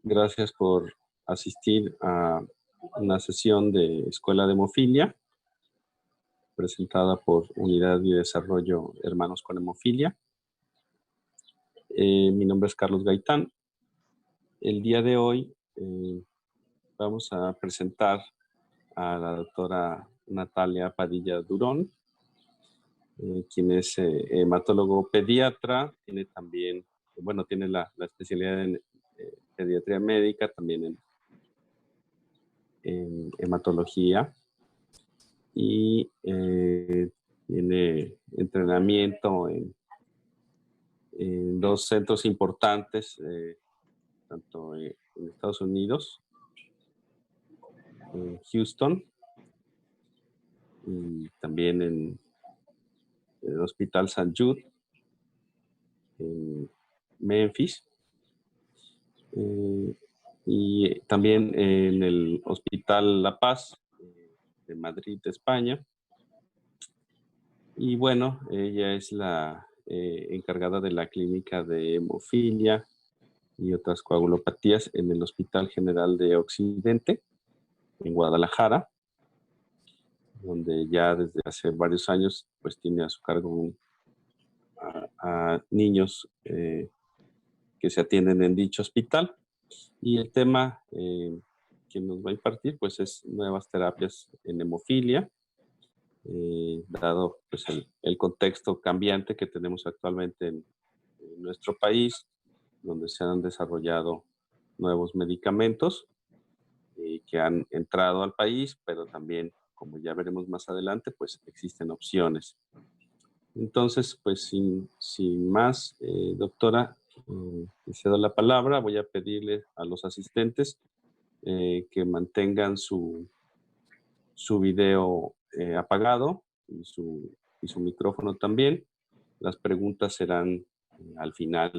Gracias por asistir a una sesión de Escuela de Hemofilia presentada por Unidad de Desarrollo Hermanos con Hemofilia. Mi nombre es Carlos Gaitán. El día de hoy vamos a presentar a la doctora Natalia Padilla Durón, quien es hematólogo pediatra, tiene también, tiene la especialidad en pediatría médica, también en hematología, y tiene entrenamiento en dos centros importantes, tanto en Estados Unidos, en Houston, y también en el Hospital St. Jude, en Memphis, y también en el Hospital La Paz de Madrid, España. Y bueno, ella es la encargada de la clínica de hemofilia y otras coagulopatías en el Hospital General de Occidente, en Guadalajara, donde ya desde hace varios años pues tiene a su cargo a niños que se atienden en dicho hospital. Y el tema que nos va a impartir pues es nuevas terapias en hemofilia, dado pues el contexto cambiante que tenemos actualmente en nuestro país, donde se han desarrollado nuevos medicamentos que han entrado al país, pero también, como ya veremos más adelante, pues existen opciones. Entonces, pues sin más, doctora, le cedo la palabra. Voy a pedirle a los asistentes que mantengan su video apagado y su micrófono también. Las preguntas serán al final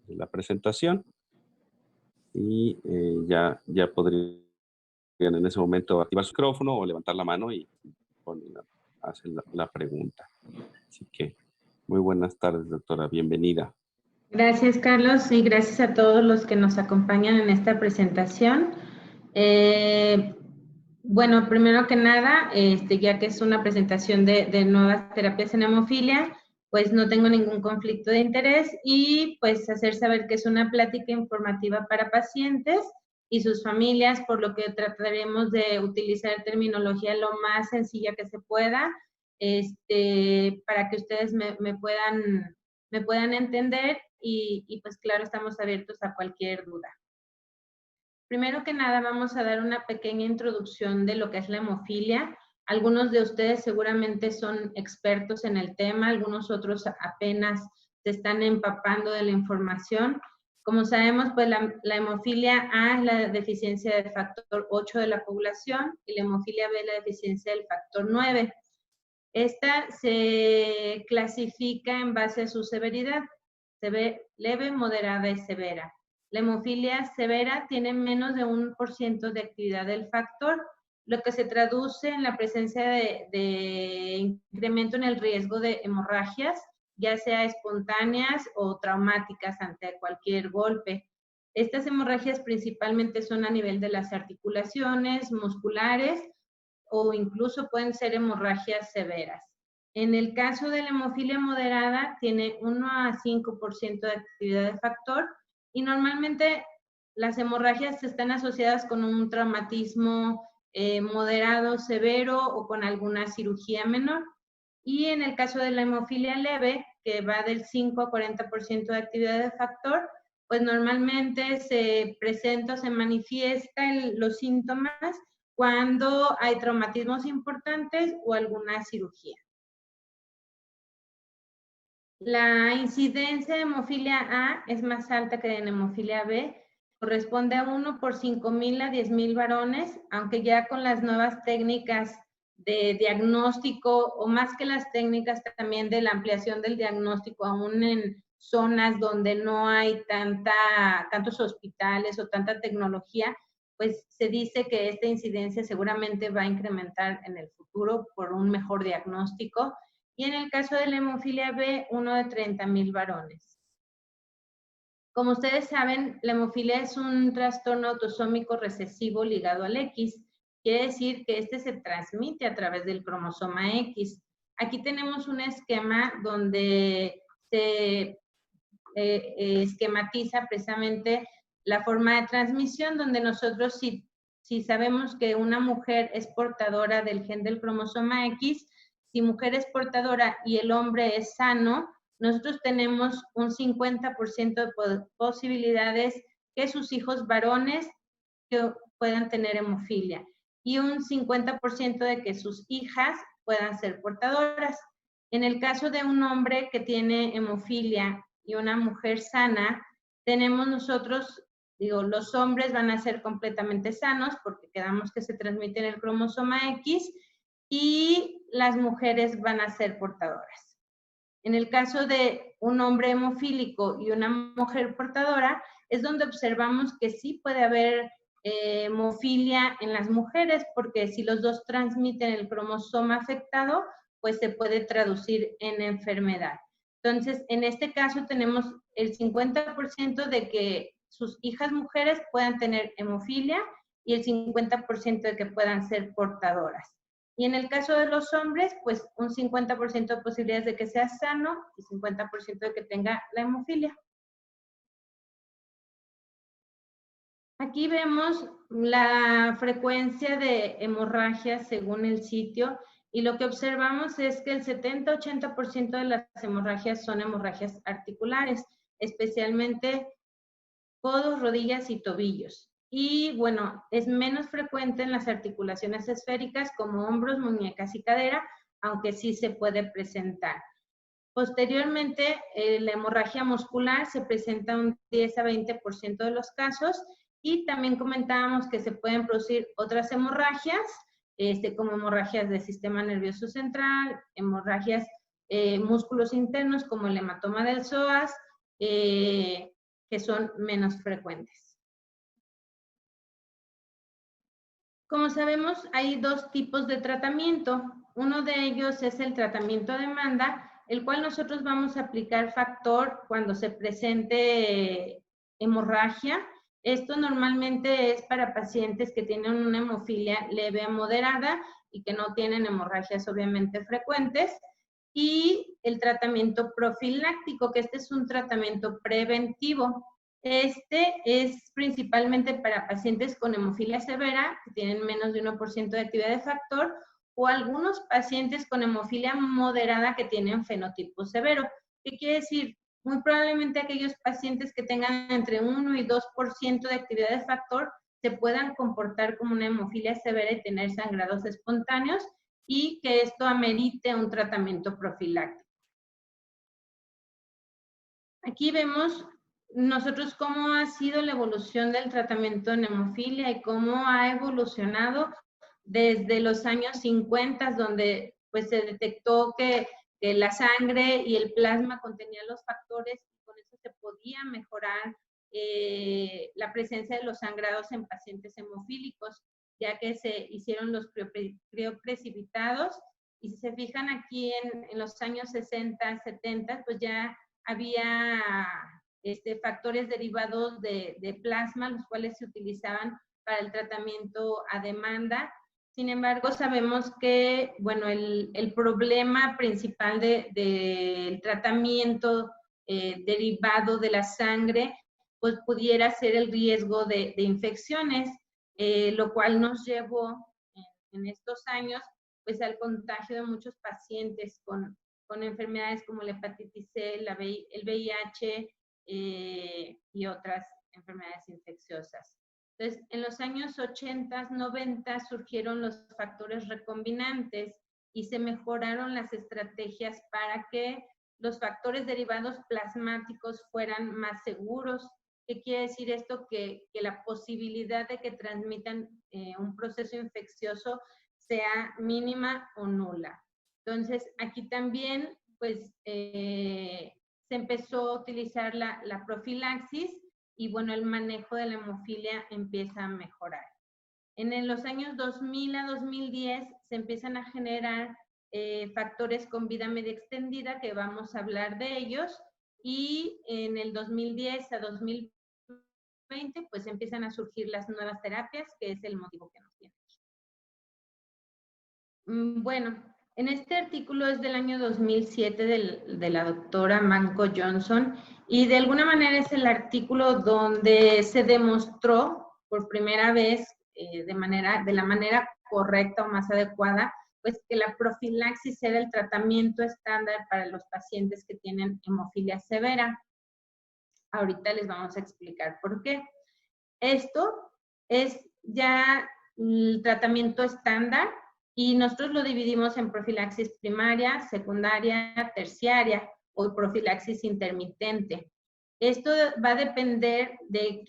de la presentación y ya podrían en ese momento activar su micrófono o levantar la mano y hacer la pregunta. Así que muy buenas tardes, doctora. Bienvenida. Gracias, Carlos, y gracias a todos los que nos acompañan en esta presentación. Bueno, primero que nada, ya que es una presentación de nuevas terapias en hemofilia, pues no tengo ningún conflicto de interés y pues hacer saber que es una plática informativa para pacientes y sus familias, por lo que trataremos de utilizar terminología lo más sencilla que se pueda, para que ustedes me puedan entender y pues claro, estamos abiertos a cualquier duda. Primero que nada, vamos a dar una pequeña introducción de lo que es la hemofilia. Algunos de ustedes seguramente son expertos en el tema, algunos otros apenas se están empapando de la información. Como sabemos, pues la hemofilia A es la deficiencia del factor 8 de la población y la hemofilia B es la deficiencia del factor 9. Esta se clasifica en base a su severidad, leve, moderada y severa. La hemofilia severa tiene menos de 1% de actividad del factor, lo que se traduce en la presencia de incremento en el riesgo de hemorragias, ya sea espontáneas o traumáticas ante cualquier golpe. Estas hemorragias principalmente son a nivel de las articulaciones, musculares, o incluso pueden ser hemorragias severas. En el caso de la hemofilia moderada, tiene 1 a 5% de actividad de factor y normalmente las hemorragias están asociadas con un traumatismo moderado, severo o con alguna cirugía menor. Y en el caso de la hemofilia leve, que va del 5 a 40% de actividad de factor, pues normalmente se presenta o se manifiestan los síntomas cuando hay traumatismos importantes o alguna cirugía. La incidencia de hemofilia A es más alta que de hemofilia B, corresponde a 1 por 5,000 a 10,000 varones, aunque ya con las nuevas técnicas de diagnóstico, o más que las técnicas también de la ampliación del diagnóstico, aún en zonas donde no hay tantos hospitales o tanta tecnología, pues se dice que esta incidencia seguramente va a incrementar en el futuro por un mejor diagnóstico. Y en el caso de la hemofilia B, uno de 30,000 varones. Como ustedes saben, la hemofilia es un trastorno autosómico recesivo ligado al X. Quiere decir que este se transmite a través del cromosoma X. Aquí tenemos un esquema donde se esquematiza precisamente la forma de transmisión, donde nosotros si sabemos que una mujer es portadora del gen del cromosoma X, si mujer es portadora y el hombre es sano, nosotros tenemos un 50% de posibilidades que sus hijos varones que puedan tener hemofilia y un 50% de que sus hijas puedan ser portadoras. En el caso de un hombre que tiene hemofilia y una mujer sana, tenemos nosotros, digo, los hombres van a ser completamente sanos porque quedamos que se transmite en el cromosoma X y las mujeres van a ser portadoras. En el caso de un hombre hemofílico y una mujer portadora, es donde observamos que sí puede haber hemofilia en las mujeres, porque si los dos transmiten el cromosoma afectado, pues se puede traducir en enfermedad. Entonces, en este caso tenemos el 50% de que sus hijas mujeres puedan tener hemofilia y el 50% de que puedan ser portadoras. Y en el caso de los hombres, pues un 50% de posibilidades de que sea sano y 50% de que tenga la hemofilia. Aquí vemos la frecuencia de hemorragias según el sitio y lo que observamos es que el 70-80% de las hemorragias son hemorragias articulares, especialmente codos, rodillas y tobillos. Y bueno, es menos frecuente en las articulaciones esféricas como hombros, muñecas y cadera, aunque sí se puede presentar. Posteriormente, la hemorragia muscular se presenta un 10-20% de los casos y también comentábamos que se pueden producir otras hemorragias, como hemorragias del sistema nervioso central, hemorragias músculos internos como el hematoma del psoas, que son menos frecuentes. Como sabemos, hay dos tipos de tratamiento. Uno de ellos es el tratamiento a demanda, el cual nosotros vamos a aplicar factor cuando se presente hemorragia. Esto normalmente es para pacientes que tienen una hemofilia leve a moderada y que no tienen hemorragias obviamente frecuentes. Y el tratamiento profiláctico, que este es un tratamiento preventivo. Este es principalmente para pacientes con hemofilia severa, que tienen menos de 1% de actividad de factor, o algunos pacientes con hemofilia moderada que tienen fenotipo severo. ¿Qué quiere decir? Muy probablemente aquellos pacientes que tengan entre 1 y 2% de actividad de factor se puedan comportar como una hemofilia severa y tener sangrados espontáneos y que esto amerite un tratamiento profiláctico. Aquí vemos nosotros cómo ha sido la evolución del tratamiento en hemofilia y cómo ha evolucionado desde los años 50, donde pues se detectó que la sangre y el plasma contenían los factores y con eso se podía mejorar la presencia de los sangrados en pacientes hemofílicos, ya que se hicieron los crioprecipitados. Y si se fijan aquí en los años 60, 70, pues ya había factores derivados de plasma, los cuales se utilizaban para el tratamiento a demanda. Sin embargo, sabemos que, bueno, el problema principal del tratamiento derivado de la sangre, pues pudiera ser el riesgo de infecciones, lo cual nos llevó en estos años, pues al contagio de muchos pacientes con enfermedades como la hepatitis C, el VIH y otras enfermedades infecciosas. Entonces, en los años 80, 90 surgieron los factores recombinantes y se mejoraron las estrategias para que los factores derivados plasmáticos fueran más seguros. ¿Qué quiere decir esto? Que la posibilidad de que transmitan un proceso infeccioso sea mínima o nula. Entonces, aquí también, pues, se empezó a utilizar la profilaxis y, bueno, el manejo de la hemofilia empieza a mejorar. En los años 2000 a 2010 se empiezan a generar factores con vida media extendida, que vamos a hablar de ellos, y en el 2010 a 2020 pues empiezan a surgir las nuevas terapias, que es el motivo que nos tiene. Bueno, en este artículo es del año 2007 de la doctora Manco Johnson, y de alguna manera es el artículo donde se demostró por primera vez de la manera correcta o más adecuada, pues que la profilaxis era el tratamiento estándar para los pacientes que tienen hemofilia severa. Ahorita les vamos a explicar por qué. Esto es ya el tratamiento estándar y nosotros lo dividimos en profilaxis primaria, secundaria, terciaria o profilaxis intermitente. Esto va a depender de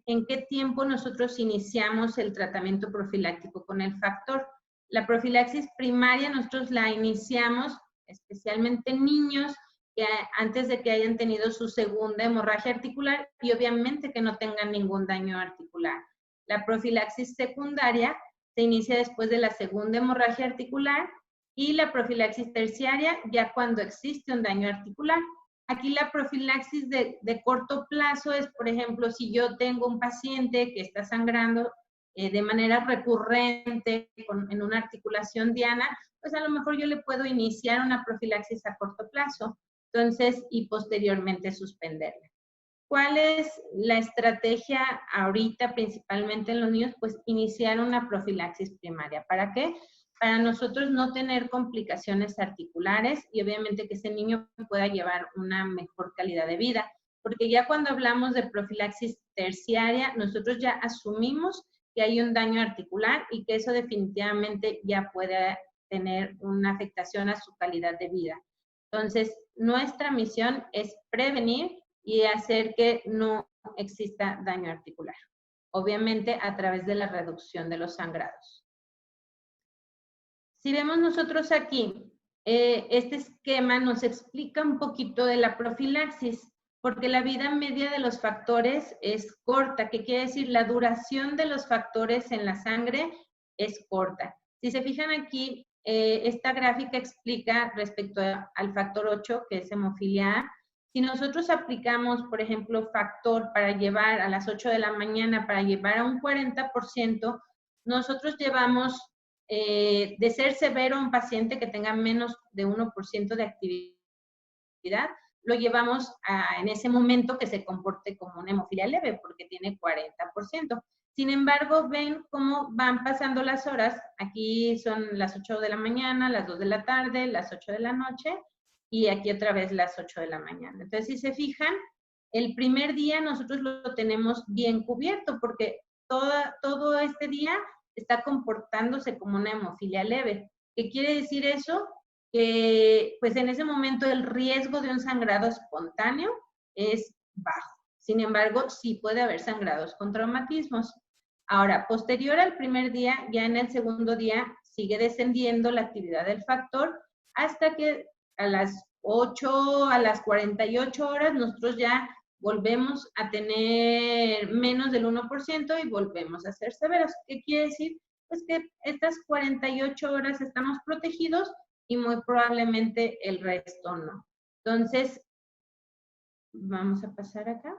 en qué tiempo nosotros iniciamos el tratamiento profiláctico con el factor. La profilaxis primaria nosotros la iniciamos especialmente en niños que antes de que hayan tenido su segunda hemorragia articular y obviamente que no tengan ningún daño articular. La profilaxis secundaria se inicia después de la segunda hemorragia articular y la profilaxis terciaria ya cuando existe un daño articular. Aquí la profilaxis de corto plazo es, por ejemplo, si yo tengo un paciente que está sangrando de manera recurrente en una articulación diana, pues a lo mejor yo le puedo iniciar una profilaxis a corto plazo, entonces, y posteriormente suspenderla. ¿Cuál es la estrategia ahorita, principalmente en los niños? Pues iniciar una profilaxis primaria. ¿Para qué? Para nosotros no tener complicaciones articulares y obviamente que ese niño pueda llevar una mejor calidad de vida. Porque ya cuando hablamos de profilaxis terciaria, nosotros ya asumimos que hay un daño articular y que eso definitivamente ya puede tener una afectación a su calidad de vida. Entonces, nuestra misión es prevenir y hacer que no exista daño articular. Obviamente a través de la reducción de los sangrados. Si vemos nosotros aquí, este esquema nos explica un poquito de la profilaxis, porque la vida media de los factores es corta. ¿Qué quiere decir? La duración de los factores en la sangre es corta. Si se fijan aquí, esta gráfica explica respecto al factor 8, que es hemofilia A. Si nosotros aplicamos, por ejemplo, factor para llevar a las 8 de la mañana, para llevar a un 40%, nosotros llevamos de ser severo a un paciente que tenga menos de 1% de actividad, lo llevamos en ese momento que se comporte como una hemofilia leve, porque tiene 40%. Sin embargo, ven cómo van pasando las horas. Aquí son las 8 de la mañana, las 2 de la tarde, las 8 de la noche, y aquí otra vez las 8 de la mañana. Entonces, si se fijan, el primer día nosotros lo tenemos bien cubierto, porque todo este día está comportándose como una hemofilia leve. ¿Qué quiere decir eso? Que pues en ese momento el riesgo de un sangrado espontáneo es bajo. Sin embargo, sí puede haber sangrados con traumatismos. Ahora, posterior al primer día, ya en el segundo día sigue descendiendo la actividad del factor hasta que a las 8, a las 48 horas nosotros ya volvemos a tener menos del 1% y volvemos a ser severos. ¿Qué quiere decir? Pues que estas 48 horas estamos protegidos y muy probablemente el resto no. Entonces, vamos a pasar acá.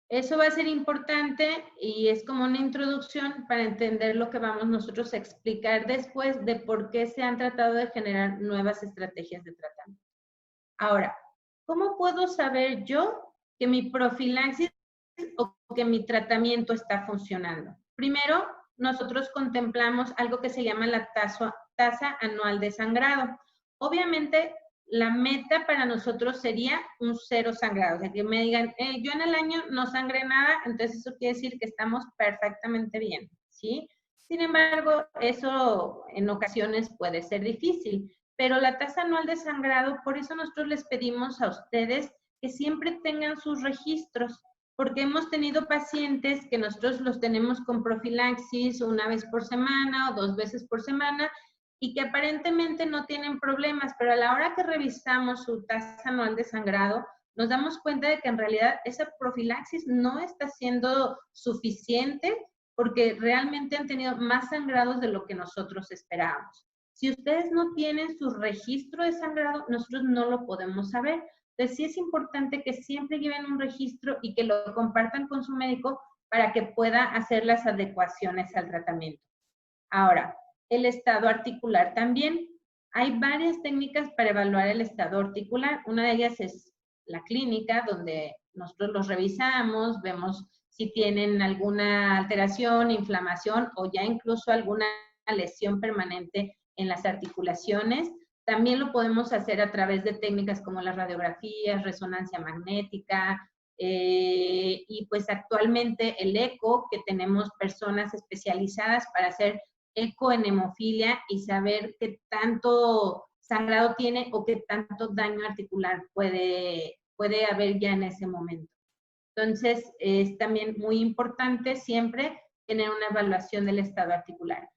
Eso va a ser importante y es como una introducción para entender lo que vamos nosotros a explicar después de por qué se han tratado de generar nuevas estrategias de tratamiento. Ahora, ¿cómo puedo saber yo que mi profilaxis o que mi tratamiento está funcionando? Primero, nosotros contemplamos algo que se llama la tasa anual de sangrado. Obviamente, la meta para nosotros sería un 0 sangrado. O sea, que me digan, yo en el año no sangré nada, entonces eso quiere decir que estamos perfectamente bien, ¿sí? Sin embargo, eso en ocasiones puede ser difícil. Pero la tasa anual de sangrado, por eso nosotros les pedimos a ustedes que siempre tengan sus registros, porque hemos tenido pacientes que nosotros los tenemos con profilaxis una vez por semana o 2 veces por semana y que aparentemente no tienen problemas, pero a la hora que revisamos su tasa anual de sangrado, nos damos cuenta de que en realidad esa profilaxis no está siendo suficiente porque realmente han tenido más sangrados de lo que nosotros esperábamos. Si ustedes no tienen su registro de sangrado, nosotros no lo podemos saber. Entonces, sí es importante que siempre lleven un registro y que lo compartan con su médico para que pueda hacer las adecuaciones al tratamiento. Ahora, el estado articular también. Hay varias técnicas para evaluar el estado articular. Una de ellas es la clínica, donde nosotros los revisamos, vemos si tienen alguna alteración, inflamación o ya incluso alguna lesión permanente en las articulaciones. También lo podemos hacer a través de técnicas como las radiografías, resonancia magnética, y pues actualmente el eco, que tenemos personas especializadas para hacer eco en hemofilia y saber qué tanto sangrado tiene o qué tanto daño articular puede haber ya en ese momento. Entonces, es también muy importante siempre tener una evaluación del estado articular.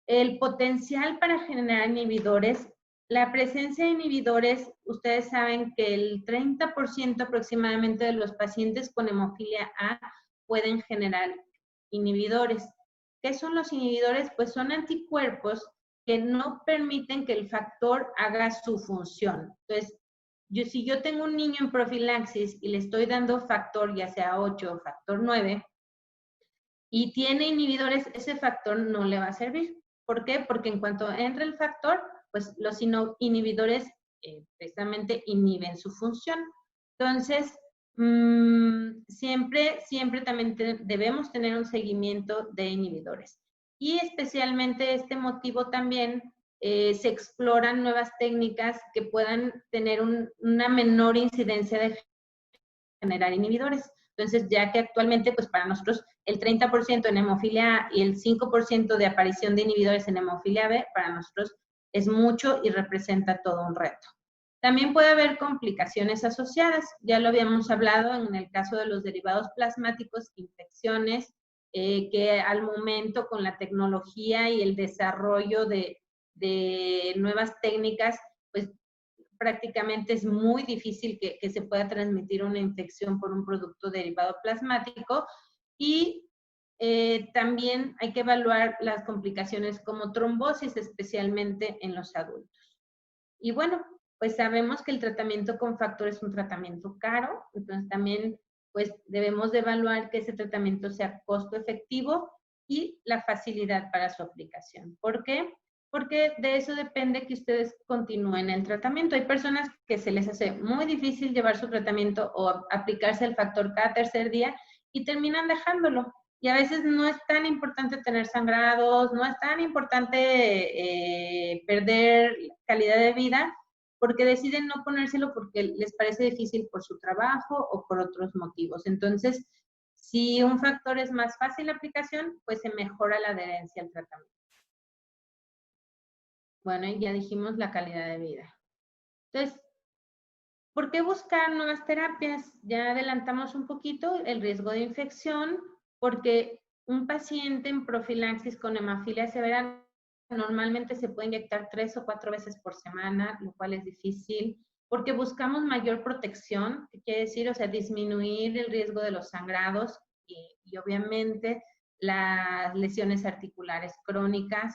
El potencial para generar inhibidores, la presencia de inhibidores, ustedes saben que el 30% aproximadamente de los pacientes con hemofilia A pueden generar inhibidores. ¿Qué son los inhibidores? Pues son anticuerpos que no permiten que el factor haga su función. Entonces, si yo tengo un niño en profilaxis y le estoy dando factor, ya sea 8 o factor 9, y tiene inhibidores, ese factor no le va a servir. ¿Por qué? Porque en cuanto entre el factor, pues los inhibidores precisamente inhiben su función. Entonces, siempre también debemos tener un seguimiento de inhibidores. Y especialmente este motivo también se exploran nuevas técnicas que puedan tener una menor incidencia de generar inhibidores. Entonces, ya que actualmente, pues para nosotros el 30% en hemofilia A y el 5% de aparición de inhibidores en hemofilia B, para nosotros es mucho y representa todo un reto. También puede haber complicaciones asociadas, ya lo habíamos hablado en el caso de los derivados plasmáticos, infecciones, que al momento con la tecnología y el desarrollo de nuevas técnicas, pues prácticamente es muy difícil que se pueda transmitir una infección por un producto derivado plasmático. Y también hay que evaluar las complicaciones como trombosis, especialmente en los adultos. Y bueno, pues sabemos que el tratamiento con factor es un tratamiento caro, entonces también pues debemos de evaluar que ese tratamiento sea costo efectivo y la facilidad para su aplicación. ¿Por qué? Porque de eso depende que ustedes continúen el tratamiento. Hay personas que se les hace muy difícil llevar su tratamiento o aplicarse el factor cada tercer día y terminan dejándolo. Y a veces no es tan importante tener sangrados, no es tan importante perder calidad de vida, porque deciden no ponérselo porque les parece difícil por su trabajo o por otros motivos. Entonces, si un factor es más fácil la aplicación, pues se mejora la adherencia al tratamiento. Bueno, y ya dijimos la calidad de vida. Entonces, ¿por qué buscar nuevas terapias? Ya adelantamos un poquito el riesgo de infección, porque un paciente en profilaxis con hemofilia severa normalmente se puede inyectar 3 o 4 veces por semana, lo cual es difícil, porque buscamos mayor protección, ¿qué quiere decir? O sea, disminuir el riesgo de los sangrados y obviamente las lesiones articulares crónicas,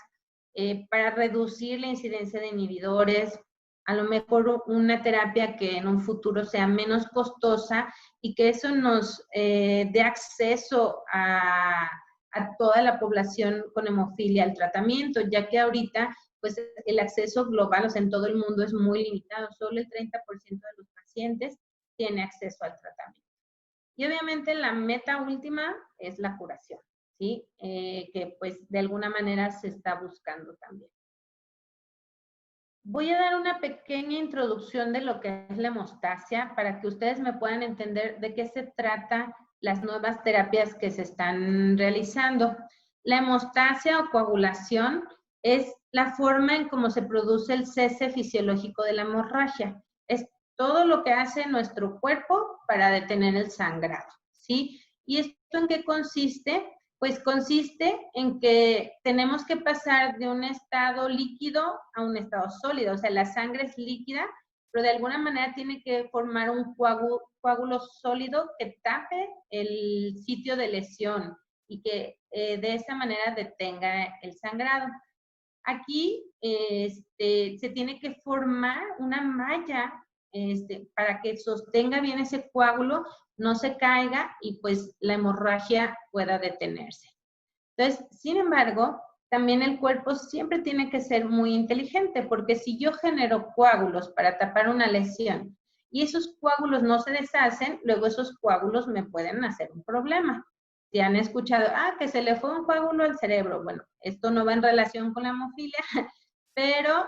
para reducir la incidencia de inhibidores, a lo mejor una terapia que en un futuro sea menos costosa y que eso nos dé acceso a toda la población con hemofilia al tratamiento, ya que ahorita pues el acceso global, o sea, en todo el mundo es muy limitado, solo el 30% de los pacientes tiene acceso al tratamiento. Y obviamente la meta última es la curación, ¿sí? Que pues de alguna manera se está buscando también. Voy a dar una pequeña introducción de lo que es la hemostasia para que ustedes me puedan entender de qué se trata las nuevas terapias que se están realizando. La hemostasia o coagulación es la forma en cómo se produce el cese fisiológico de la hemorragia. Es todo lo que hace nuestro cuerpo para detener el sangrado, ¿sí? ¿Y esto en qué consiste? Pues consiste en que tenemos que pasar de un estado líquido a un estado sólido. O sea, la sangre es líquida, pero de alguna manera tiene que formar un coágulo sólido que tape el sitio de lesión y que de esa manera detenga el sangrado. Aquí se tiene que formar una malla para que sostenga bien ese coágulo, no se caiga y pues la hemorragia pueda detenerse. Entonces, sin embargo, también el cuerpo siempre tiene que ser muy inteligente, porque si yo genero coágulos para tapar una lesión y esos coágulos no se deshacen, luego esos coágulos me pueden hacer un problema. Si han escuchado, que se le fue un coágulo al cerebro, bueno, esto no va en relación con la hemofilia, pero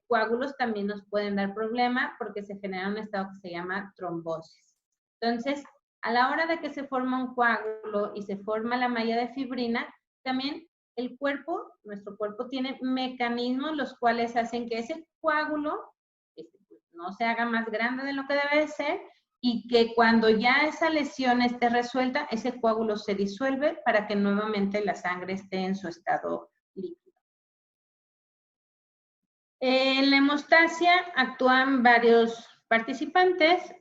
coágulos también nos pueden dar problema porque se genera un estado que se llama trombosis. Entonces, a la hora de que se forma un coágulo y se forma la malla de fibrina, también el cuerpo, nuestro cuerpo tiene mecanismos los cuales hacen que ese coágulo no se haga más grande de lo que debe ser y que cuando ya esa lesión esté resuelta, ese coágulo se disuelve para que nuevamente la sangre esté en su estado líquido. En la hemostasia actúan varios participantes,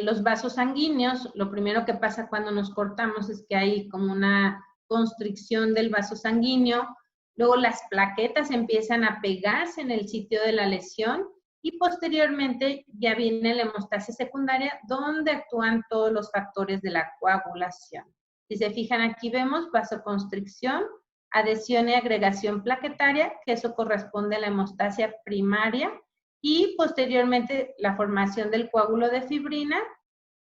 los vasos sanguíneos. Lo primero que pasa cuando nos cortamos es que hay como una constricción del vaso sanguíneo, luego las plaquetas empiezan a pegarse en el sitio de la lesión y posteriormente ya viene la hemostasia secundaria donde actúan todos los factores de la coagulación. Si se fijan aquí vemos vasoconstricción, adhesión y agregación plaquetaria, que eso corresponde a la hemostasia primaria, y posteriormente la formación del coágulo de fibrina,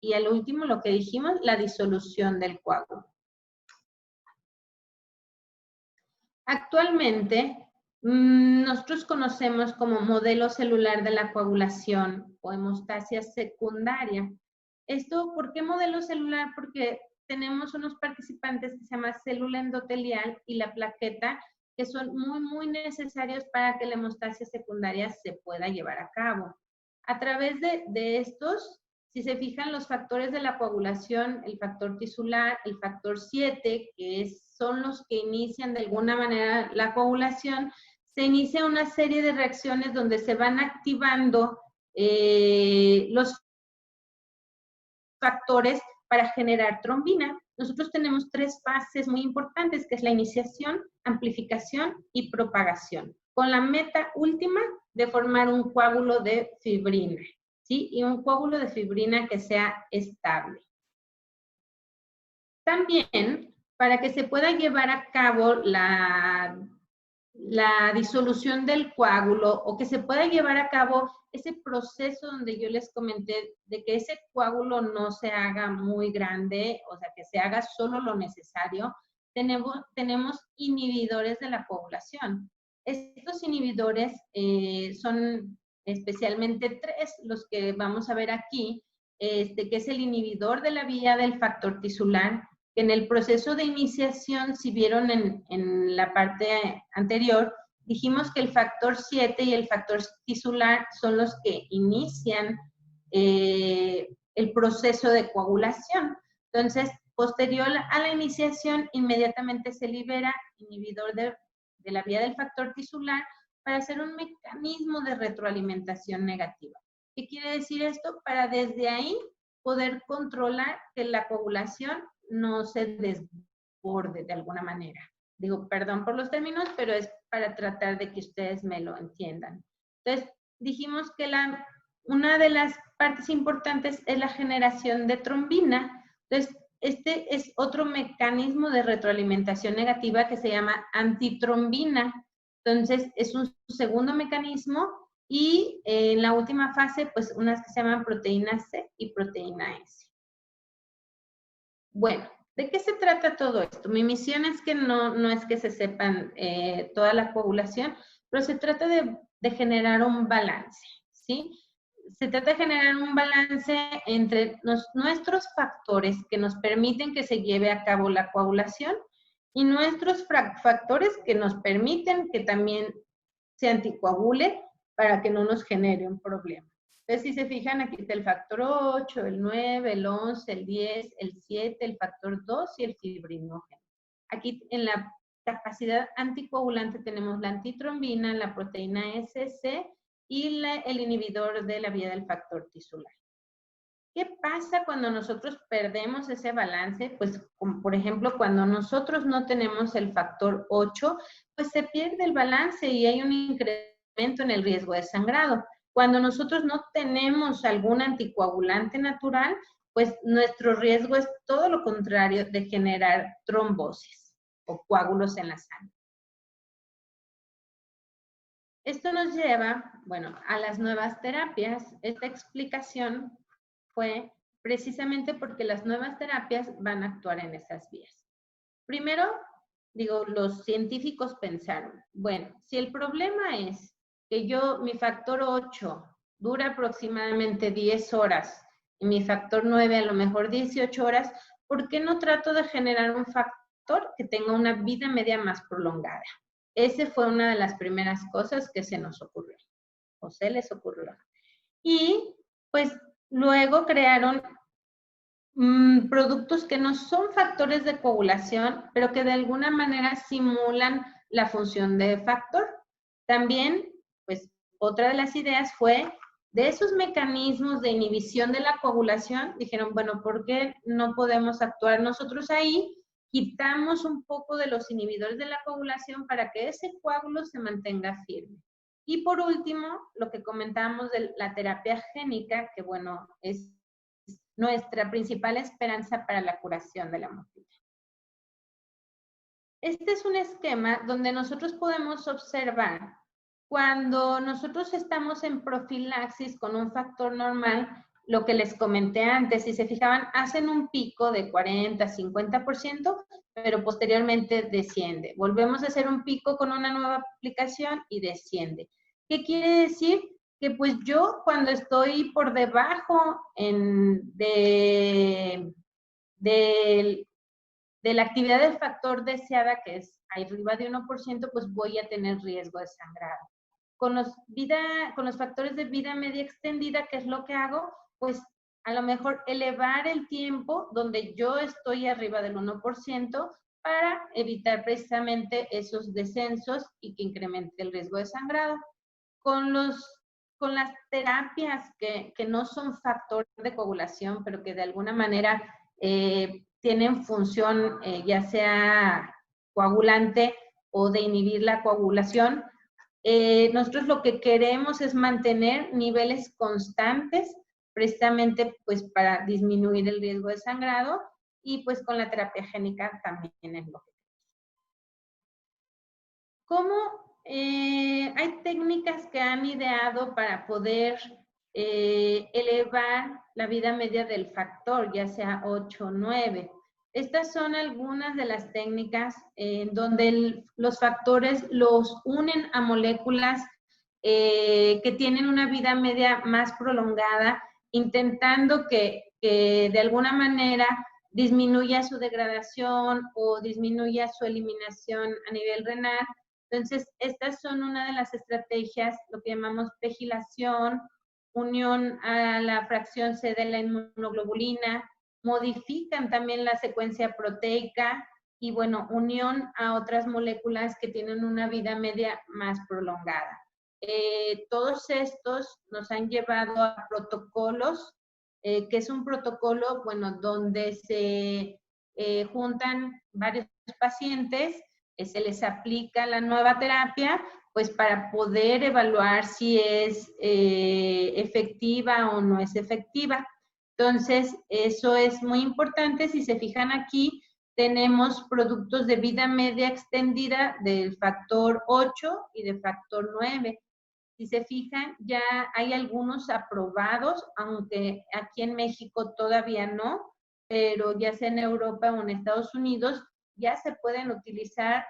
y al último lo que dijimos, la disolución del coágulo. Actualmente, nosotros conocemos como modelo celular de la coagulación o hemostasia secundaria. ¿Esto por qué modelo celular? Porque tenemos unos participantes que se llama célula endotelial y la plaqueta, que son muy, muy necesarios para que la hemostasia secundaria se pueda llevar a cabo. A través de estos, si se fijan los factores de la coagulación, el factor tisular, el factor 7, que son los que inician de alguna manera la coagulación, se inicia una serie de reacciones donde se van activando los factores para generar trombina. Nosotros tenemos 3 fases muy importantes, que es la iniciación, amplificación y propagación, con la meta última de formar un coágulo de fibrina, ¿sí? Y un coágulo de fibrina que sea estable. También, para que se pueda llevar a cabo la disolución del coágulo o que se pueda llevar a cabo ese proceso donde yo les comenté de que ese coágulo no se haga muy grande, o sea, que se haga solo lo necesario, tenemos inhibidores de la coagulación. Estos inhibidores son especialmente 3 los que vamos a ver aquí, que es el inhibidor de la vía del factor tisular, que en el proceso de iniciación, si vieron en la parte anterior, dijimos que el factor 7 y el factor tisular son los que inician el proceso de coagulación. Entonces, posterior a la iniciación, inmediatamente se libera inhibidor de la vía del factor tisular para hacer un mecanismo de retroalimentación negativa. ¿Qué quiere decir esto? Para desde ahí poder controlar que la coagulación no se desborde de alguna manera. Digo, perdón por los términos, pero es para tratar de que ustedes me lo entiendan. Entonces, dijimos que una de las partes importantes es la generación de trombina. Entonces, este es otro mecanismo de retroalimentación negativa que se llama antitrombina. Entonces, es un segundo mecanismo y en la última fase, pues unas que se llaman proteína C y proteína S. Bueno, ¿de qué se trata todo esto? Mi misión es que no es que se sepan toda la coagulación, pero se trata de generar un balance, ¿sí? Se trata de generar un balance entre nuestros factores que nos permiten que se lleve a cabo la coagulación y nuestros factores que nos permiten que también se anticoagule para que no nos genere un problema. Entonces, si se fijan, aquí está el factor 8, el 9, el 11, el 10, el 7, el factor 2 y el fibrinógeno. Aquí en la capacidad anticoagulante tenemos la antitrombina, la proteína SC y el inhibidor de la vía del factor tisular. ¿Qué pasa cuando nosotros perdemos ese balance? Pues, como por ejemplo, cuando nosotros no tenemos el factor 8, pues se pierde el balance y hay un incremento en el riesgo de sangrado. Cuando nosotros no tenemos algún anticoagulante natural, pues nuestro riesgo es todo lo contrario de generar trombosis o coágulos en la sangre. Esto nos lleva, bueno, a las nuevas terapias. Esta explicación fue precisamente porque las nuevas terapias van a actuar en esas vías. Primero, los científicos pensaron, bueno, si el problema es que mi factor 8 dura aproximadamente 10 horas y mi factor 9 a lo mejor 18 horas, ¿por qué no trato de generar un factor que tenga una vida media más prolongada? Esa fue una de las primeras cosas que se nos ocurrió, o se les ocurrió. Y pues luego crearon productos que no son factores de coagulación, pero que de alguna manera simulan la función de factor. También, pues, otra de las ideas fue, de esos mecanismos de inhibición de la coagulación, dijeron, bueno, ¿por qué no podemos actuar nosotros ahí? Quitamos un poco de los inhibidores de la coagulación para que ese coágulo se mantenga firme. Y por último, lo que comentábamos de la terapia génica, que bueno, es nuestra principal esperanza para la curación de la hemofilia. Este es un esquema donde nosotros podemos observar cuando nosotros estamos en profilaxis con un factor normal, lo que les comenté antes, si se fijaban, hacen un pico de 40-50%, pero posteriormente desciende. Volvemos a hacer un pico con una nueva aplicación y desciende. ¿Qué quiere decir? Que pues yo cuando estoy por debajo de la actividad del factor deseada, que es arriba de 1%, pues voy a tener riesgo de sangrado. Con los factores de vida media extendida, ¿qué es lo que hago? Pues a lo mejor elevar el tiempo donde yo estoy arriba del 1% para evitar precisamente esos descensos y que incremente el riesgo de sangrado. Con las terapias que no son factor de coagulación, pero que de alguna manera tienen función ya sea coagulante o de inhibir la coagulación, nosotros lo que queremos es mantener niveles constantes, precisamente pues para disminuir el riesgo de sangrado, y pues con la terapia génica también es lo que ¿Cómo hay técnicas que han ideado para poder elevar la vida media del factor, ya sea 8 o 9? Estas son algunas de las técnicas en donde los factores los unen a moléculas que tienen una vida media más prolongada, intentando que de alguna manera disminuya su degradación o disminuya su eliminación a nivel renal. Entonces, estas son una de las estrategias, lo que llamamos pegilación, unión a la fracción C de la inmunoglobulina, modifican también la secuencia proteica y, bueno, unión a otras moléculas que tienen una vida media más prolongada. Todos estos nos han llevado a protocolos, que es un protocolo, bueno, donde se juntan varios pacientes, se les aplica la nueva terapia, pues para poder evaluar si es efectiva o no es efectiva. Entonces, eso es muy importante. Si se fijan aquí, tenemos productos de vida media extendida del factor 8 y de factor 9. Si se fijan, ya hay algunos aprobados, aunque aquí en México todavía no, pero ya sea en Europa o en Estados Unidos, ya se pueden utilizar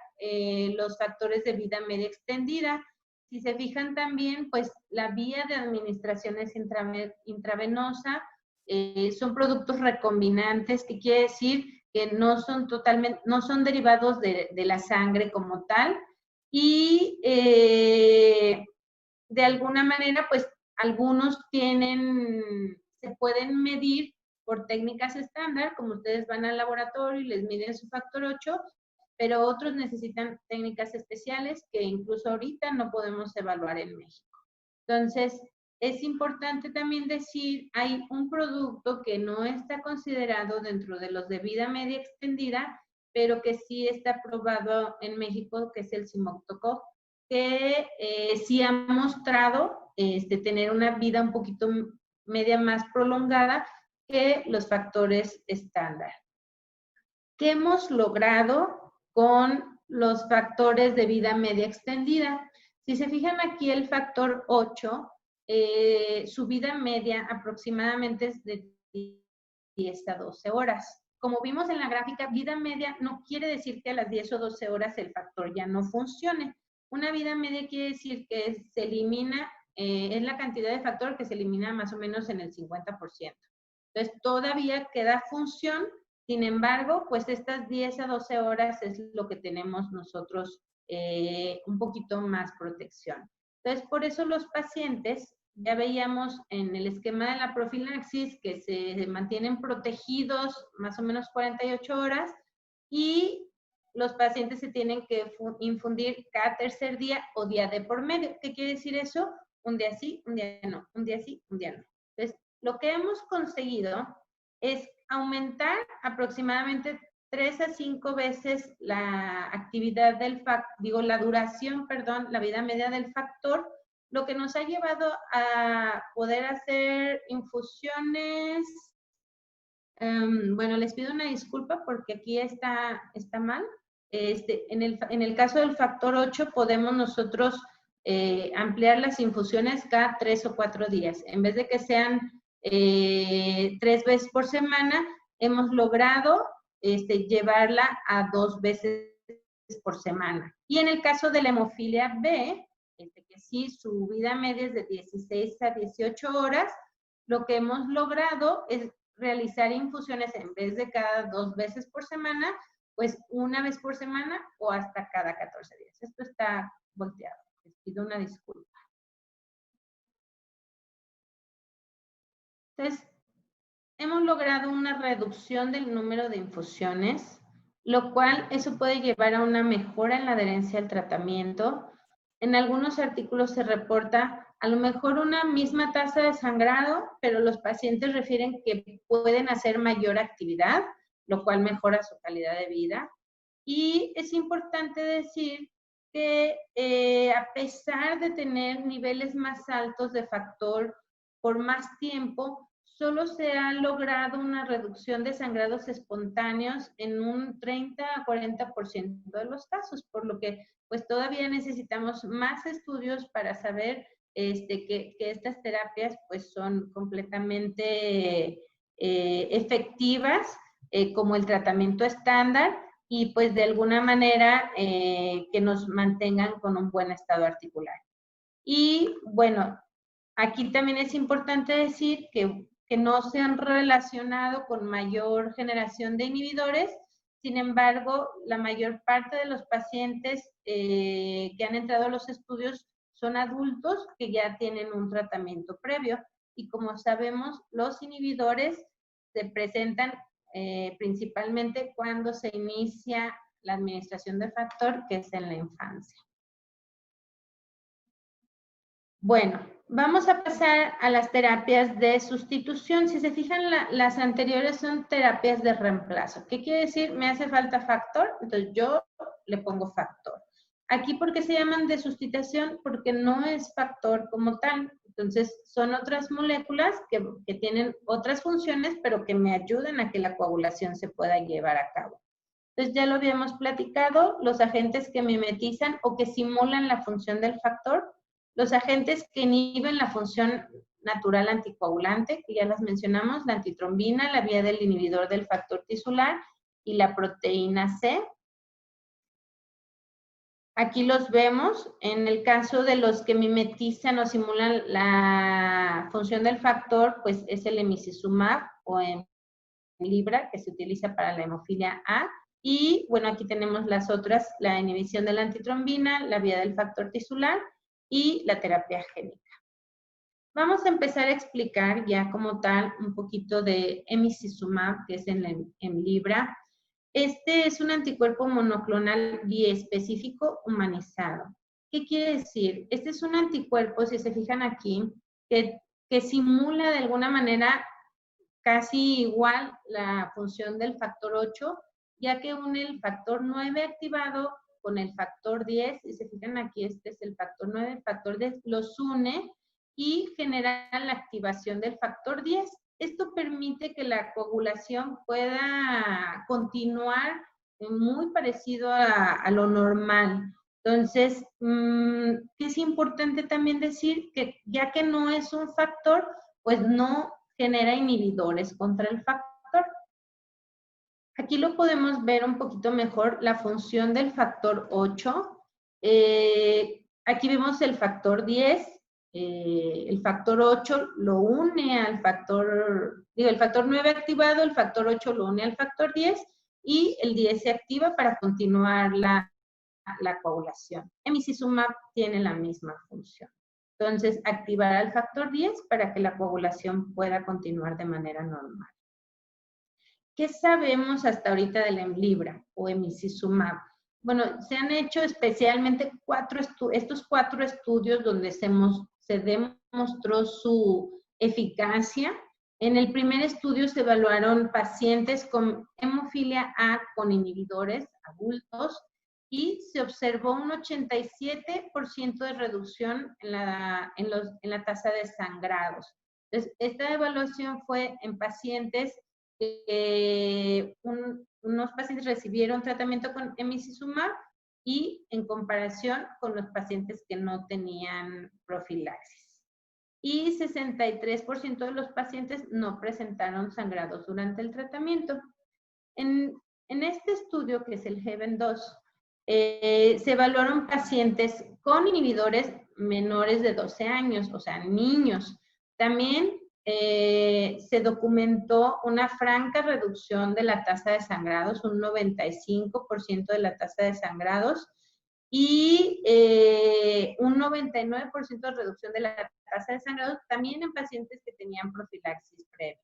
los factores de vida media extendida. Si se fijan también, pues la vía de administración es intravenosa, son productos recombinantes, que quiere decir que no son derivados de la sangre como tal, y de alguna manera, pues algunos se pueden medir por técnicas estándar, como ustedes van al laboratorio y les miden su factor 8, pero otros necesitan técnicas especiales que incluso ahorita no podemos evaluar en México. Entonces, es importante también decir, hay un producto que no está considerado dentro de los de vida media extendida, pero que sí está aprobado en México, que es el Simoxocog, que sí ha mostrado tener una vida un poquito media más prolongada que los factores estándar. ¿Qué hemos logrado con los factores de vida media extendida? Si se fijan aquí, el factor 8, su vida media aproximadamente es de 10 a 12 horas. Como vimos en la gráfica, vida media no quiere decir que a las 10 o 12 horas el factor ya no funcione. Una vida media quiere decir que se elimina, es la cantidad de factor que se elimina más o menos en el 50%. Entonces, todavía queda función. Sin embargo, pues estas 10 a 12 horas es lo que tenemos nosotros un poquito más protección. Entonces, por eso los pacientes, ya veíamos en el esquema de la profilaxis que se mantienen protegidos más o menos 48 horas y los pacientes se tienen que infundir cada tercer día o día de por medio. ¿Qué quiere decir eso? Un día sí, un día no, un día sí, un día no. Entonces, lo que hemos conseguido es aumentar aproximadamente 3 a 5 veces la actividad del factor, la duración, perdón, la vida media del factor, lo que nos ha llevado a poder hacer infusiones. Bueno, les pido una disculpa porque aquí está mal. En el caso del factor 8 podemos nosotros ampliar las infusiones cada 3 o 4 días. En vez de que sean 3 veces por semana, hemos logrado llevarla a 2 veces por semana. Y en el caso de la hemofilia B, que sí, su vida media es de 16 a 18 horas, lo que hemos logrado es realizar infusiones en vez de cada 2 veces por semana, pues una vez por semana o hasta cada 14 días. Esto está volteado. Les pido una disculpa. Entonces, hemos logrado una reducción del número de infusiones, lo cual eso puede llevar a una mejora en la adherencia al tratamiento. En algunos artículos se reporta a lo mejor una misma tasa de sangrado, pero los pacientes refieren que pueden hacer mayor actividad, lo cual mejora su calidad de vida. Y es importante decir que a pesar de tener niveles más altos de factor por más tiempo, solo se ha logrado una reducción de sangrados espontáneos en un 30 a 40% de los casos, por lo que pues todavía necesitamos más estudios para saber que estas terapias pues son completamente efectivas como el tratamiento estándar y pues de alguna manera que nos mantengan con un buen estado articular. Y bueno, aquí también es importante decir que no se han relacionado con mayor generación de inhibidores. Sin embargo, la mayor parte de los pacientes que han entrado a los estudios son adultos que ya tienen un tratamiento previo. Y como sabemos, los inhibidores se presentan principalmente cuando se inicia la administración de factor, que es en la infancia. Bueno, vamos a pasar a las terapias de sustitución. Si se fijan, las anteriores son terapias de reemplazo. ¿Qué quiere decir? Me hace falta factor, entonces yo le pongo factor. Aquí, ¿por qué se llaman de sustitución? Porque no es factor como tal. Entonces, son otras moléculas que tienen otras funciones, pero que me ayudan a que la coagulación se pueda llevar a cabo. Entonces, ya lo habíamos platicado, los agentes que mimetizan o que simulan la función del factor, los agentes que inhiben la función natural anticoagulante, que ya las mencionamos, la antitrombina, la vía del inhibidor del factor tisular y la proteína C. Aquí los vemos. En el caso de los que mimetizan o simulan la función del factor, pues es el emicizumab o Hemlibra, que se utiliza para la hemofilia A. Y bueno, aquí tenemos las otras, la inhibición de la antitrombina, la vía del factor tisular y la terapia génica. Vamos a empezar a explicar ya como tal un poquito de emicizumab, que es en Hemlibra. Este es un anticuerpo monoclonal biespecífico humanizado. ¿Qué quiere decir? Este es un anticuerpo, si se fijan aquí, que simula de alguna manera casi igual la función del factor 8, ya que une el factor 9 activado con el factor 10, y se fijan aquí, este es el factor 9, el factor 10 los une y generan la activación del factor 10. Esto permite que la coagulación pueda continuar muy parecido a lo normal. Entonces, es importante también decir que ya que no es un factor, pues no genera inhibidores contra el factor. Aquí lo podemos ver un poquito mejor, la función del factor 8. Aquí vemos el factor 10. El factor 8 lo une al factor, el factor 9 activado, el factor 8 lo une al factor 10 y el 10 se activa para continuar la coagulación. Emicizumab tiene la misma función. Entonces, activará el factor 10 para que la coagulación pueda continuar de manera normal. ¿Qué sabemos hasta ahorita del Hemlibra o emicizumab? Bueno, se han hecho especialmente estos 4 estudios donde se demostró su eficacia. En el primer estudio se evaluaron pacientes con hemofilia A con inhibidores adultos y se observó un 87% de reducción en la tasa de sangrados. Entonces, esta evaluación fue en pacientes unos pacientes recibieron tratamiento con emicizumab y en comparación con los pacientes que no tenían profilaxis. Y 63% de los pacientes no presentaron sangrados durante el tratamiento. En este estudio, que es el HEAVEN 2, se evaluaron pacientes con inhibidores menores de 12 años, o sea, niños. También se documentó una franca reducción de la tasa de sangrados, un 95% de la tasa de sangrados y un 99% de reducción de la tasa de sangrados también en pacientes que tenían profilaxis previa.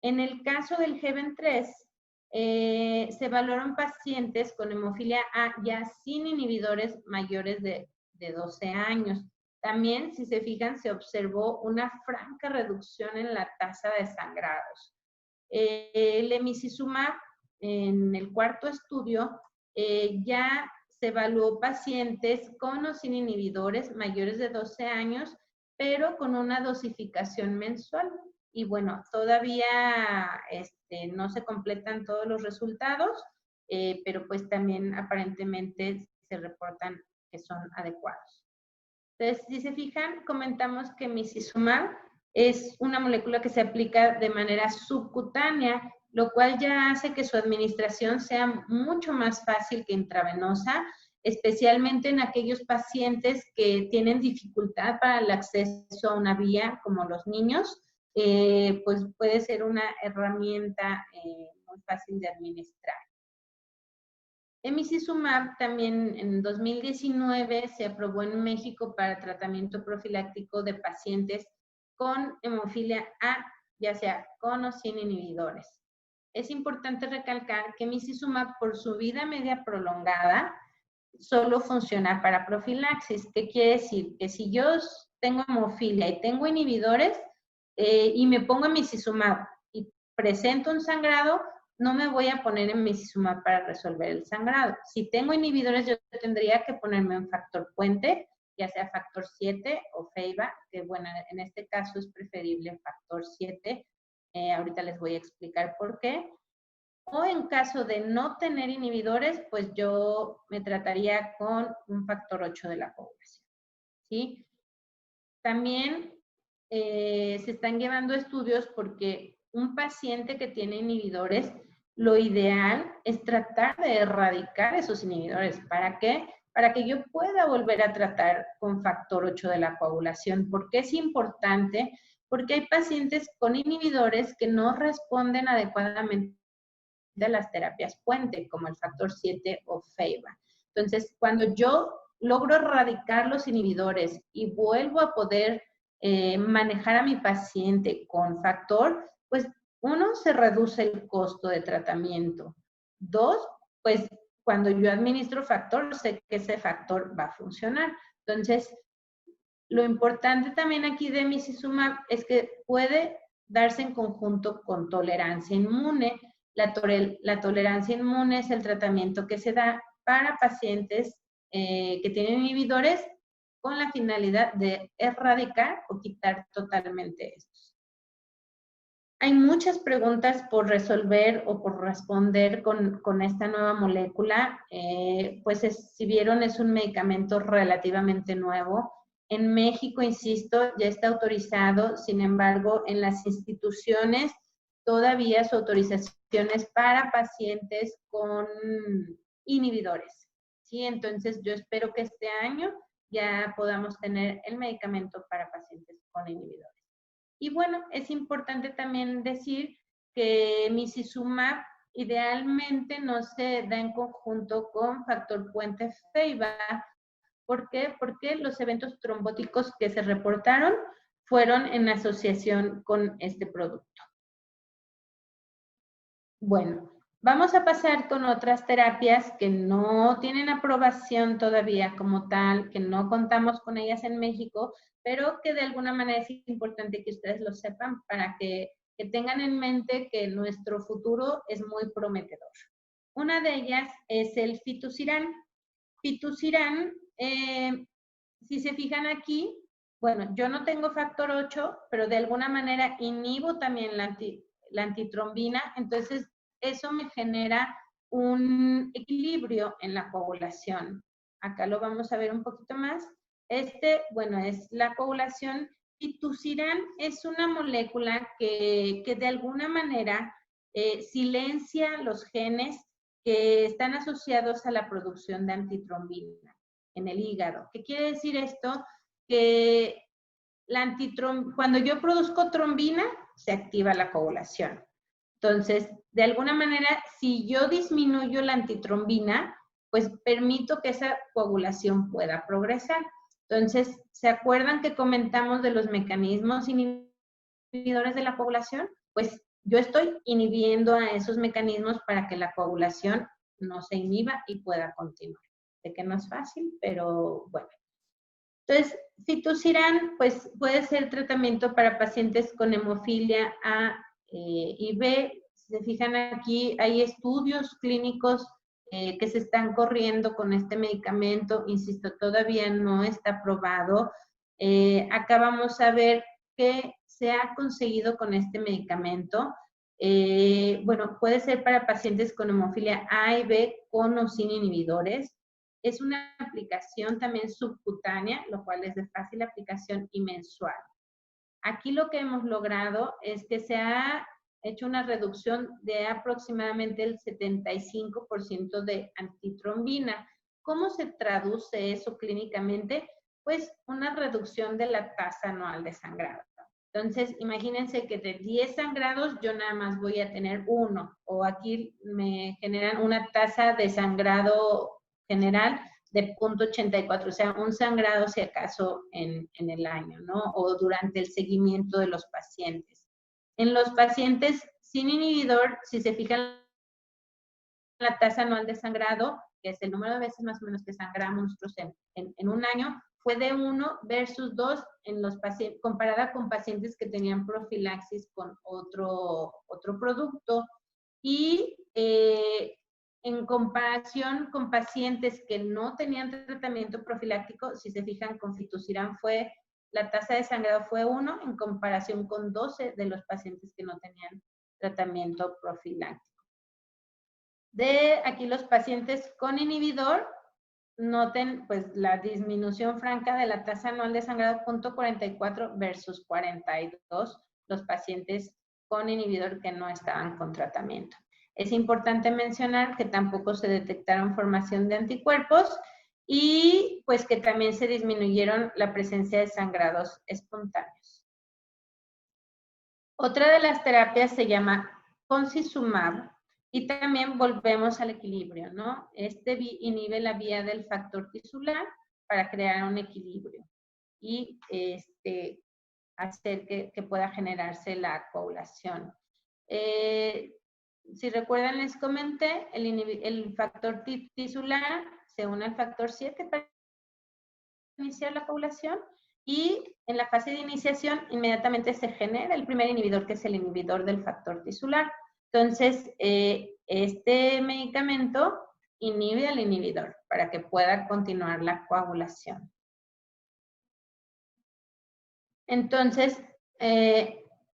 En el caso del HEAVEN 3, se evaluaron pacientes con hemofilia A ya sin inhibidores mayores de 12 años. También, si se fijan, se observó una franca reducción en la tasa de sangrados. El emicizumab, en el cuarto estudio, ya se evaluó pacientes con o sin inhibidores mayores de 12 años, pero con una dosificación mensual. Y bueno, todavía no se completan todos los resultados, pero pues también aparentemente se reportan que son adecuados. Entonces, si se fijan, comentamos que emicizumab es una molécula que se aplica de manera subcutánea, lo cual ya hace que su administración sea mucho más fácil que intravenosa, especialmente en aquellos pacientes que tienen dificultad para el acceso a una vía, como los niños, pues puede ser una herramienta muy fácil de administrar. Emicizumab también en 2019 se aprobó en México para tratamiento profiláctico de pacientes con hemofilia A, ya sea con o sin inhibidores. Es importante recalcar que emicizumab, por su vida media prolongada, solo funciona para profilaxis. ¿Qué quiere decir? Que si yo tengo hemofilia y tengo inhibidores y me pongo emicizumab y presento un sangrado, no me voy a poner emicizumab para resolver el sangrado. Si tengo inhibidores, yo tendría que ponerme un factor puente, ya sea factor 7 o FEIBA, que bueno, en este caso es preferible factor 7. Ahorita les voy a explicar por qué. O en caso de no tener inhibidores, pues yo me trataría con un factor 8 de la coagulación, ¿sí? También se están llevando estudios porque un paciente que tiene inhibidores, lo ideal es tratar de erradicar esos inhibidores. ¿Para qué? Para que yo pueda volver a tratar con factor 8 de la coagulación. ¿Por qué es importante? Porque hay pacientes con inhibidores que no responden adecuadamente a las terapias puente, como el factor 7 o FEIBA. Entonces, cuando yo logro erradicar los inhibidores y vuelvo a poder manejar a mi paciente con factor, pues uno, se reduce el costo de tratamiento. Dos, pues cuando yo administro factor, sé que ese factor va a funcionar. Entonces, lo importante también aquí de emicizumab es que puede darse en conjunto con tolerancia inmune. La tolerancia inmune es el tratamiento que se da para pacientes que tienen inhibidores con la finalidad de erradicar o quitar totalmente estos. Hay muchas preguntas por resolver o por responder con esta nueva molécula. Pues si vieron, es un medicamento relativamente nuevo. En México, insisto, ya está autorizado, sin embargo, en las instituciones todavía su autorización es para pacientes con inhibidores, ¿sí? Entonces, yo espero que este año ya podamos tener el medicamento para pacientes con inhibidores. Y bueno, es importante también decir que Micizumab idealmente no se da en conjunto con factor puente FEIBA. ¿Por qué? Porque los eventos trombóticos que se reportaron fueron en asociación con este producto. Bueno, vamos a pasar con otras terapias que no tienen aprobación todavía como tal, que no contamos con ellas en México, pero que de alguna manera es importante que ustedes lo sepan para que tengan en mente que nuestro futuro es muy prometedor. Una de ellas es el Fitusiran. Fitusiran, si se fijan aquí, bueno, yo no tengo factor 8, pero de alguna manera inhibo también la antitrombina, entonces eso me genera un equilibrio en la coagulación. Acá lo vamos a ver un poquito más. Bueno, es la coagulación. Fitusiran es una molécula que de alguna manera silencia los genes que están asociados a la producción de antitrombina en el hígado. ¿Qué quiere decir esto? Que cuando yo produzco trombina, se activa la coagulación. Entonces, de alguna manera, si yo disminuyo la antitrombina, pues permito que esa coagulación pueda progresar. Entonces, ¿se acuerdan que comentamos de los mecanismos inhibidores de la coagulación? Pues yo estoy inhibiendo a esos mecanismos para que la coagulación no se inhiba y pueda continuar. Sé que no es fácil, pero bueno. Entonces, Fitusiran, pues puede ser tratamiento para pacientes con hemofilia A y B. Si se fijan aquí, hay estudios clínicos que se están corriendo con este medicamento. Insisto, todavía no está aprobado. Acá vamos a ver qué se ha conseguido con este medicamento. Bueno, puede ser para pacientes con hemofilia A y B con o sin inhibidores. Es una aplicación también subcutánea, lo cual es de fácil aplicación y mensual. Aquí lo que hemos logrado es que se ha hecho una reducción de aproximadamente el 75% de antitrombina. ¿Cómo se traduce eso clínicamente? Pues una reducción de la tasa anual de sangrado. Entonces, imagínense que de 10 sangrados yo nada más voy a tener 1, o aquí me generan una tasa de sangrado general de 0.84, o sea, un sangrado si acaso en el año, ¿no? O durante el seguimiento de los pacientes. En los pacientes sin inhibidor, si se fijan la tasa anual de sangrado, que es el número de veces más o menos que sangramos nosotros en un año, fue de 1 versus 2 en los pacientes, comparada con pacientes que tenían profilaxis con otro producto. Y en comparación con pacientes que no tenían tratamiento profiláctico, si se fijan con Fitusiran la tasa de sangrado fue 1 en comparación con 12 de los pacientes que no tenían tratamiento profiláctico. De aquí los pacientes con inhibidor, noten pues la disminución franca de la tasa anual de sangrado 0.44 versus 42 los pacientes con inhibidor que no estaban con tratamiento. Es importante mencionar que tampoco se detectaron formación de anticuerpos y pues que también se disminuyeron la presencia de sangrados espontáneos. Otra de las terapias se llama Concizumab y también volvemos al equilibrio, ¿no? Inhibe la vía del factor tisular para crear un equilibrio y hacer que pueda generarse la coagulación. Si recuerdan, les comenté, el factor tisular se une al factor 7 para iniciar la coagulación y en la fase de iniciación inmediatamente se genera el primer inhibidor, que es el inhibidor del factor tisular. Entonces, este medicamento inhibe al inhibidor para que pueda continuar la coagulación. Entonces,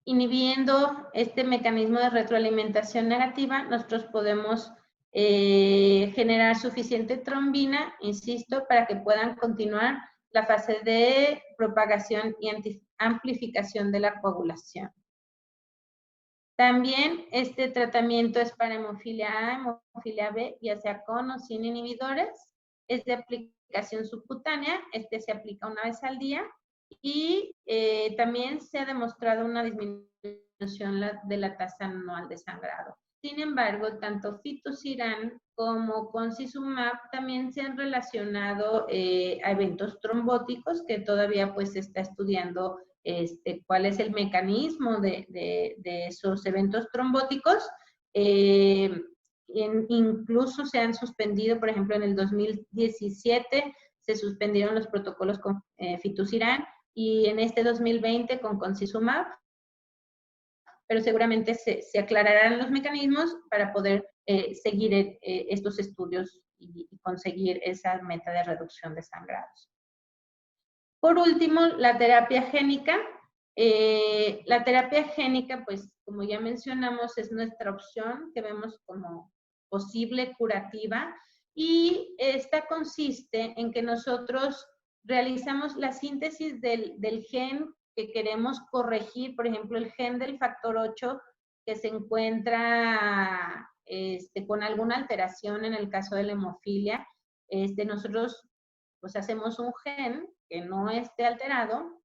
inhibiendo este mecanismo de retroalimentación negativa, nosotros podemos generar suficiente trombina, insisto, para que puedan continuar la fase de propagación y amplificación de la coagulación. También este tratamiento es para hemofilia A, hemofilia B, ya sea con o sin inhibidores. Es de aplicación subcutánea, este se aplica una vez al día y también se ha demostrado una disminución de la tasa anual de sangrado. Sin embargo, tanto fitusiran como concizumab también se han relacionado a eventos trombóticos que todavía pues se está estudiando cuál es el mecanismo de esos eventos trombóticos. Incluso se han suspendido, por ejemplo, en el 2017 se suspendieron los protocolos con fitusiran y en este 2020 con concizumab, pero seguramente se aclararán los mecanismos para poder seguir estos estudios y conseguir esa meta de reducción de sangrados. Por último, la terapia génica. La terapia génica, pues, como ya mencionamos, es nuestra opción que vemos como posible curativa y esta consiste en que nosotros realizamos la síntesis del gen que queremos corregir, por ejemplo, el gen del factor 8 que se encuentra con alguna alteración en el caso de la hemofilia. Nosotros pues hacemos un gen que no esté alterado,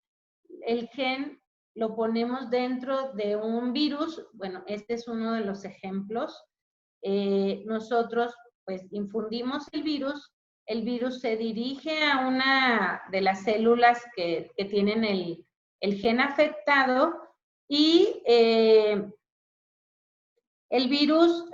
el gen lo ponemos dentro de un virus, bueno, este es uno de los ejemplos. Nosotros pues infundimos el virus se dirige a una de las células que tienen el gen afectado y el virus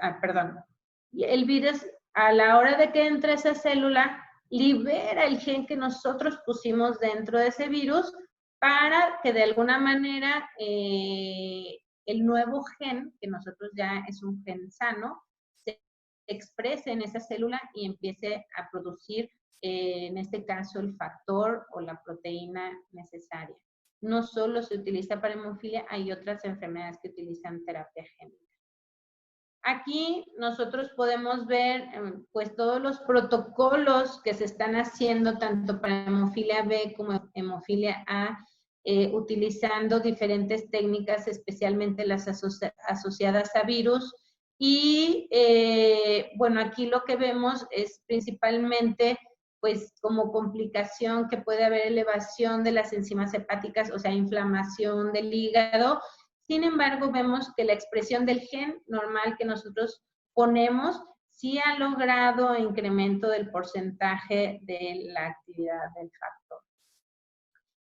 a la hora de que entra esa célula libera el gen que nosotros pusimos dentro de ese virus para que de alguna manera el nuevo gen, que nosotros ya es un gen sano, se exprese en esa célula y empiece a producir, en este caso, el factor o la proteína necesaria. No solo se utiliza para hemofilia, hay otras enfermedades que utilizan terapia génica. Aquí nosotros podemos ver pues todos los protocolos que se están haciendo tanto para hemofilia B como hemofilia A, utilizando diferentes técnicas, especialmente las asociadas a virus. Y bueno, aquí lo que vemos es principalmente pues como complicación que puede haber elevación de las enzimas hepáticas, o sea, inflamación del hígado. Sin embargo, vemos que la expresión del gen normal que nosotros ponemos sí ha logrado incremento del porcentaje de la actividad del factor.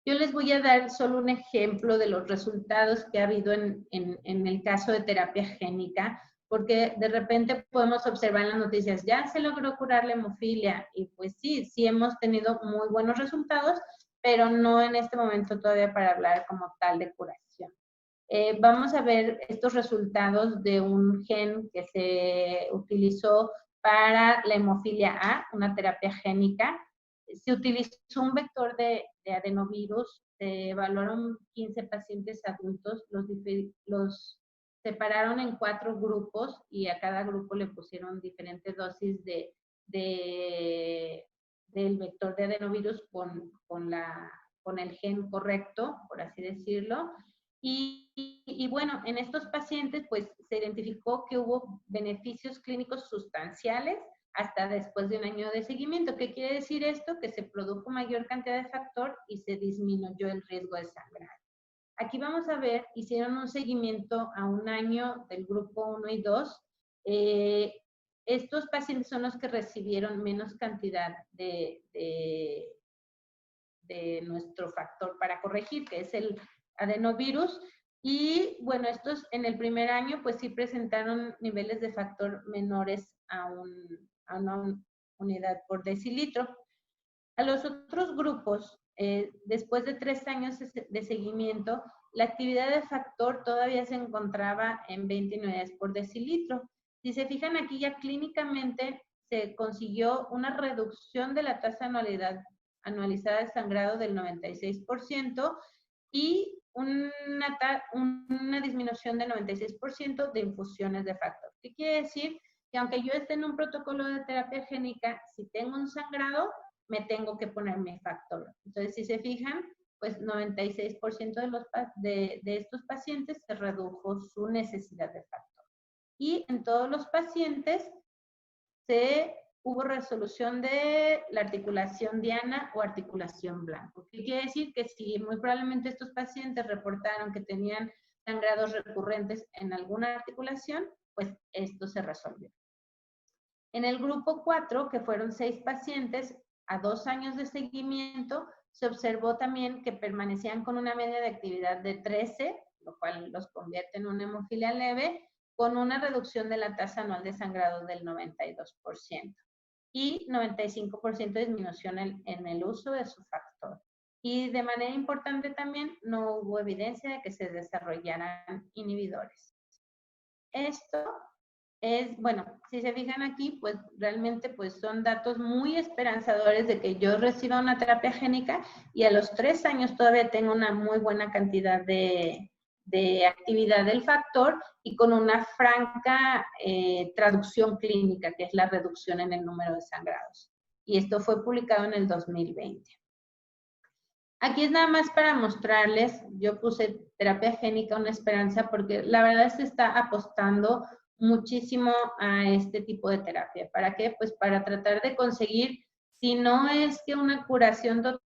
Yo les voy a dar solo un ejemplo de los resultados que ha habido en el caso de terapia génica, porque de repente podemos observar en las noticias, ya se logró curar la hemofilia, y pues sí hemos tenido muy buenos resultados, pero no en este momento todavía para hablar como tal de curación. Vamos a ver estos resultados de un gen que se utilizó para la hemofilia A, una terapia génica. Se utilizó un vector de adenovirus, se evaluaron 15 pacientes adultos, los separaron en 4 grupos y a cada grupo le pusieron diferentes dosis del vector de adenovirus con el gen correcto, por así decirlo. Y bueno, en estos pacientes pues se identificó que hubo beneficios clínicos sustanciales hasta después de un año de seguimiento. ¿Qué quiere decir esto? Que se produjo mayor cantidad de factor y se disminuyó el riesgo de sangrar. Aquí vamos a ver, hicieron un seguimiento a un año del grupo 1 y 2. Estos pacientes son los que recibieron menos cantidad de nuestro factor para corregir, que es el adenovirus. Y bueno, estos en el primer año pues sí presentaron niveles de factor menores a una unidad por decilitro. A los otros grupos, después de 3 años de seguimiento, la actividad de factor todavía se encontraba en 20 unidades por decilitro. Si se fijan aquí ya clínicamente se consiguió una reducción de la tasa anualizada de sangrado del 96%, y una disminución del 96% de infusiones de factor. ¿Qué quiere decir? Que aunque yo esté en un protocolo de terapia génica, si tengo un sangrado, me tengo que poner mi factor. Entonces, si se fijan, pues 96% de estos pacientes se redujo su necesidad de factor. Y en todos los pacientes hubo resolución de la articulación diana o articulación blanco. ¿Qué quiere decir? Que si muy probablemente estos pacientes reportaron que tenían sangrados recurrentes en alguna articulación, pues esto se resolvió. En el grupo 4, que fueron 6 pacientes, a 2 años de seguimiento, se observó también que permanecían con una media de actividad de 13, lo cual los convierte en una hemofilia leve, con una reducción de la tasa anual de sangrado del 92% y 95% de disminución en el uso de su factor. Y de manera importante también, no hubo evidencia de que se desarrollaran inhibidores. Esto es, bueno, si se fijan aquí, pues realmente pues son datos muy esperanzadores de que yo reciba una terapia génica y a los 3 años todavía tengo una muy buena cantidad de actividad del factor y con una franca traducción clínica, que es la reducción en el número de sangrados. Y esto fue publicado en el 2020. Aquí es nada más para mostrarles, yo puse terapia génica, una esperanza, porque la verdad se está apostando muchísimo a este tipo de terapia. ¿Para qué? Pues para tratar de conseguir, si no es que una curación total,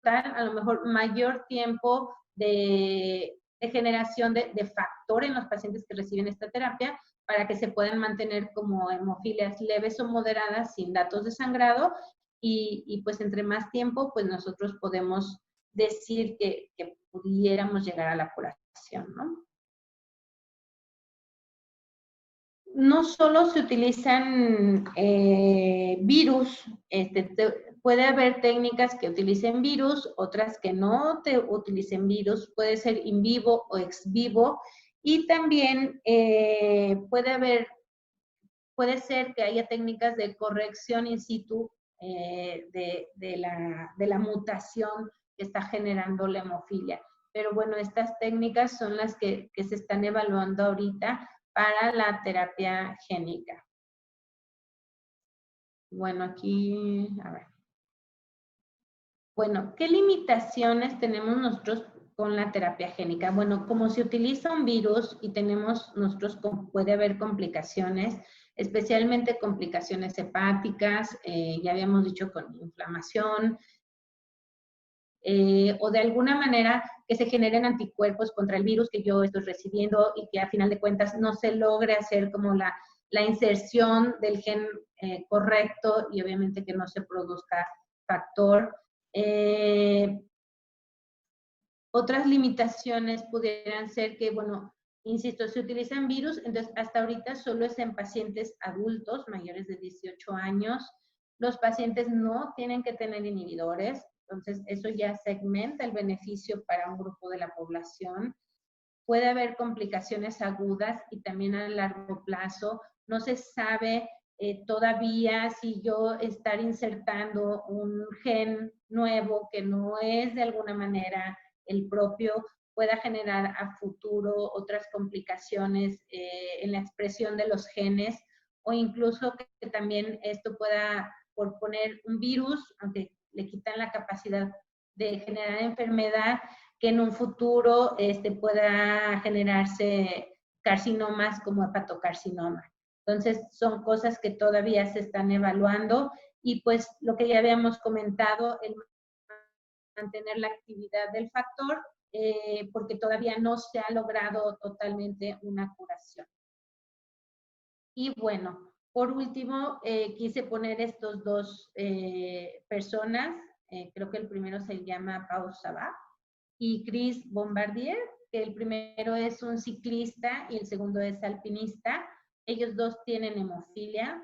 a lo mejor mayor tiempo de generación de factor en los pacientes que reciben esta terapia para que se puedan mantener como hemofilias leves o moderadas sin datos de sangrado y pues entre más tiempo pues nosotros podemos decir que pudiéramos llegar a la curación, ¿no? No solo se utilizan virus, puede haber técnicas que utilicen virus, otras que no utilicen virus, puede ser in vivo o ex vivo, y también puede ser que haya técnicas de corrección in situ de la mutación que está generando la hemofilia. Pero bueno, estas técnicas son las que se están evaluando ahorita para la terapia génica. Bueno, aquí, a ver. Bueno, ¿qué limitaciones tenemos nosotros con la terapia génica? Bueno, como se utiliza un virus y puede haber complicaciones, especialmente complicaciones hepáticas, ya habíamos dicho con inflamación, o de alguna manera que se generen anticuerpos contra el virus que yo estoy recibiendo y que a final de cuentas no se logre hacer como la inserción del gen correcto y obviamente que no se produzca factor. Otras limitaciones pudieran ser que, bueno, insisto, se utilizan virus, entonces hasta ahorita solo es en pacientes adultos mayores de 18 años. Los pacientes no tienen que tener inhibidores, entonces eso ya segmenta el beneficio para un grupo de la población. Puede haber complicaciones agudas y también a largo plazo. No se sabe todavía si yo estar insertando un gen nuevo que no es de alguna manera el propio pueda generar a futuro otras complicaciones en la expresión de los genes o incluso que también esto pueda, por poner un virus, aunque le quitan la capacidad de generar enfermedad, que en un futuro pueda generarse carcinomas como hepatocarcinoma. Entonces, son cosas que todavía se están evaluando y pues lo que ya habíamos comentado, el mantener la actividad del factor, porque todavía no se ha logrado totalmente una curación. Y bueno, por último, quise poner estos dos personas, creo que el primero se llama Pau Sabat y Chris Bombardier, que el primero es un ciclista y el segundo es alpinista. Ellos dos tienen hemofilia.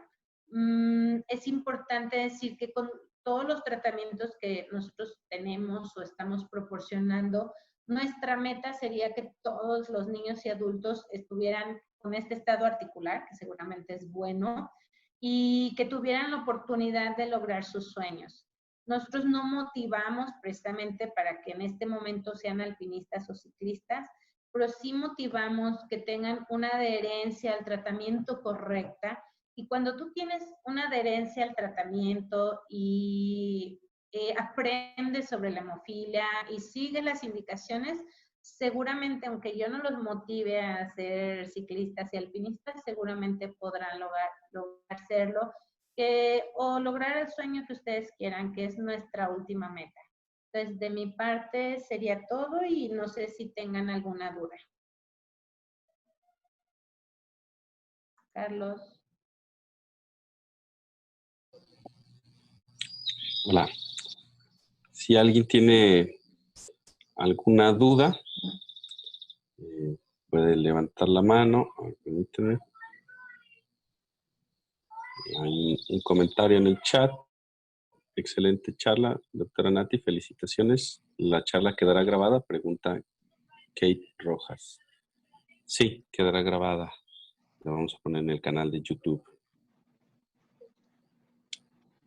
Es importante decir que con todos los tratamientos que nosotros tenemos o estamos proporcionando, nuestra meta sería que todos los niños y adultos estuvieran con este estado articular, que seguramente es bueno, y que tuvieran la oportunidad de lograr sus sueños. nosotros no motivamos precisamente para que en este momento sean alpinistas o ciclistas, pero sí motivamos que tengan una adherencia al tratamiento correcta. Y cuando tú tienes una adherencia al tratamiento y aprendes sobre la hemofilia y sigues las indicaciones, seguramente, aunque yo no los motive a ser ciclistas y alpinistas, seguramente podrán lograr hacerlo o lograr el sueño que ustedes quieran, que es nuestra última meta. Entonces, de mi parte sería todo y no sé si tengan alguna duda. Carlos. Hola. Si alguien tiene alguna duda, puede levantar la mano. Permíteme. Hay un comentario en el chat. Excelente charla, doctora Nati, felicitaciones. La charla quedará grabada, pregunta Kate Rojas. Sí, quedará grabada. La vamos a poner en el canal de YouTube.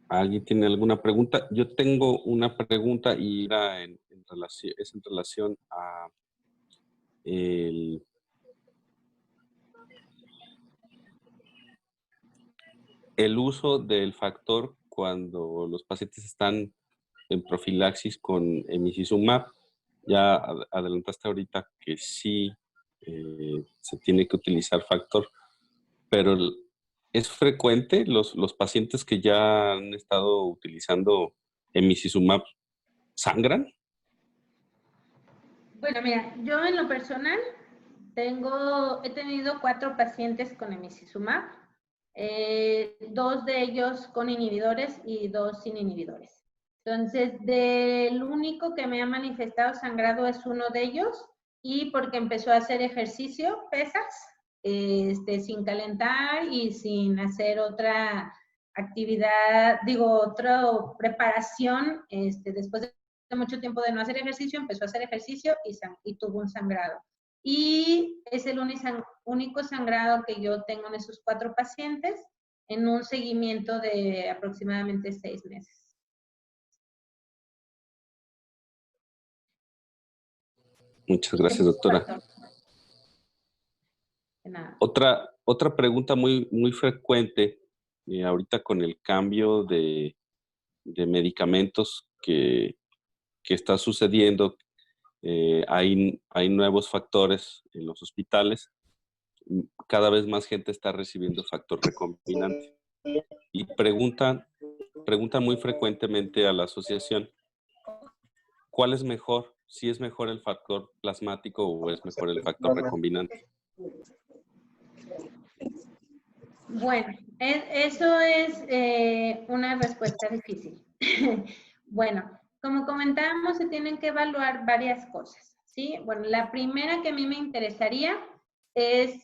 ¿Alguien tiene alguna pregunta? Yo tengo una pregunta y era en relación a el uso del factor cuando los pacientes están en profilaxis con emicizumab. Ya adelantaste ahorita que sí se tiene que utilizar factor, pero ¿es frecuente los pacientes que ya han estado utilizando emicizumab sangran? Bueno, mira, yo en lo personal he tenido 4 pacientes con emicizumab, 2 de ellos con inhibidores y 2 sin inhibidores. Entonces, del único que me ha manifestado sangrado es uno de ellos y porque empezó a hacer ejercicio, pesas, sin calentar y sin hacer otra actividad, otra preparación, después de mucho tiempo de no hacer ejercicio, empezó a hacer ejercicio y tuvo un sangrado. Y es el único sangrado que yo tengo en esos 4 pacientes en un seguimiento de aproximadamente 6 meses. Muchas gracias, doctora. De nada. Otra pregunta muy frecuente, ahorita con el cambio de medicamentos que está sucediendo, hay nuevos factores en los hospitales. Cada vez más gente está recibiendo factor recombinante. Y preguntan muy frecuentemente a la asociación, ¿cuál es mejor? ¿Si es mejor el factor plasmático o es mejor el factor recombinante? Bueno, eso es una respuesta difícil. Bueno, como comentábamos, se tienen que evaluar varias cosas, ¿sí? Bueno, la primera que a mí me interesaría es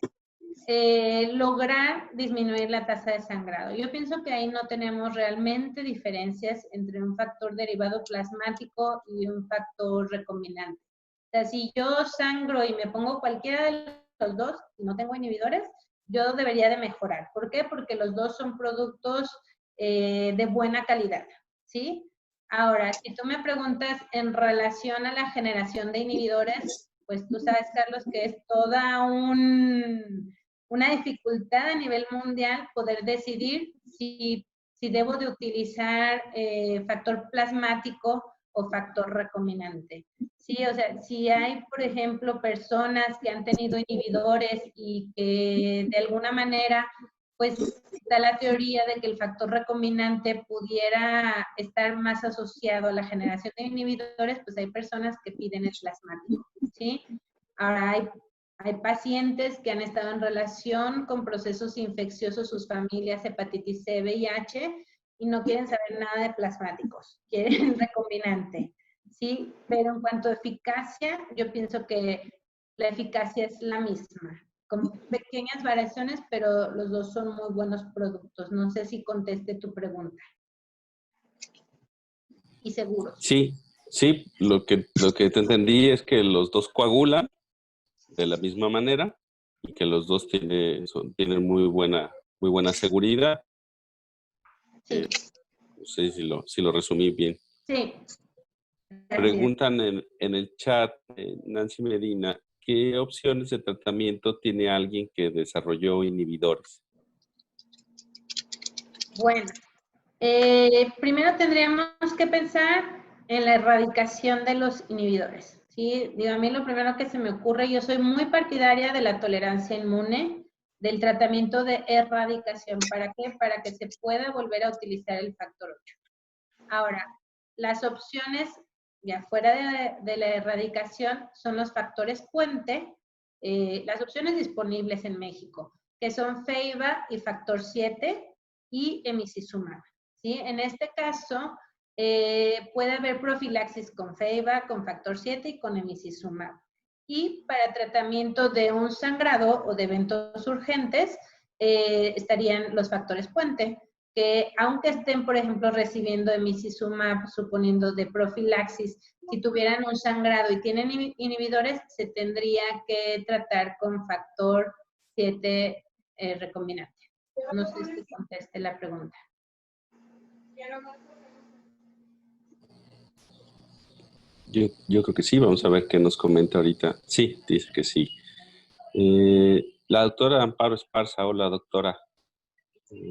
lograr disminuir la tasa de sangrado. Yo pienso que ahí no tenemos realmente diferencias entre un factor derivado plasmático y un factor recombinante. O sea, si yo sangro y me pongo cualquiera de los dos y no tengo inhibidores, yo debería de mejorar. ¿Por qué? Porque los dos son productos de buena calidad, ¿sí? Ahora, si tú me preguntas en relación a la generación de inhibidores, pues tú sabes, Carlos, que es toda una dificultad a nivel mundial poder decidir si debo de utilizar factor plasmático o factor recombinante. Sí, o sea, si hay, por ejemplo, personas que han tenido inhibidores y que de alguna manera, pues está la teoría de que el factor recombinante pudiera estar más asociado a la generación de inhibidores, pues hay personas que piden el plasmático, ¿sí? Ahora hay pacientes que han estado en relación con procesos infecciosos, sus familias, hepatitis C, VIH, y no quieren saber nada de plasmáticos, quieren recombinante, ¿sí? Pero en cuanto a eficacia, yo pienso que la eficacia es la misma, con pequeñas variaciones, pero los dos son muy buenos productos. No sé si conteste tu pregunta. Y seguros. Sí, lo que te entendí es que los dos coagulan de la misma manera y que los dos tienen muy buena seguridad. Sí. No sé si lo resumí bien. Sí. Preguntan en el chat, Nancy Medina, ¿qué opciones de tratamiento tiene alguien que desarrolló inhibidores? Bueno, primero tendríamos que pensar en la erradicación de los inhibidores. ¿Sí? Digo, a mí lo primero que se me ocurre, yo soy muy partidaria de la tolerancia inmune, del tratamiento de erradicación. ¿Para qué? Para que se pueda volver a utilizar el factor 8. Ahora, las opciones ya fuera de la erradicación son los factores puente, las opciones disponibles en México, que son FEIBA y factor 7 y emicizumab. ¿Sí? En este caso, puede haber profilaxis con FEIBA, con factor 7 y con emicizumab. Y para tratamiento de un sangrado o de eventos urgentes, estarían los factores puente, que aunque estén, por ejemplo, recibiendo emicizumab, suponiendo de profilaxis, si tuvieran un sangrado y tienen inhibidores, se tendría que tratar con factor 7 recombinante. No sé si conteste la pregunta. Yo creo que sí, vamos a ver qué nos comenta ahorita. Sí, dice que sí. La doctora Amparo Esparza, hola doctora,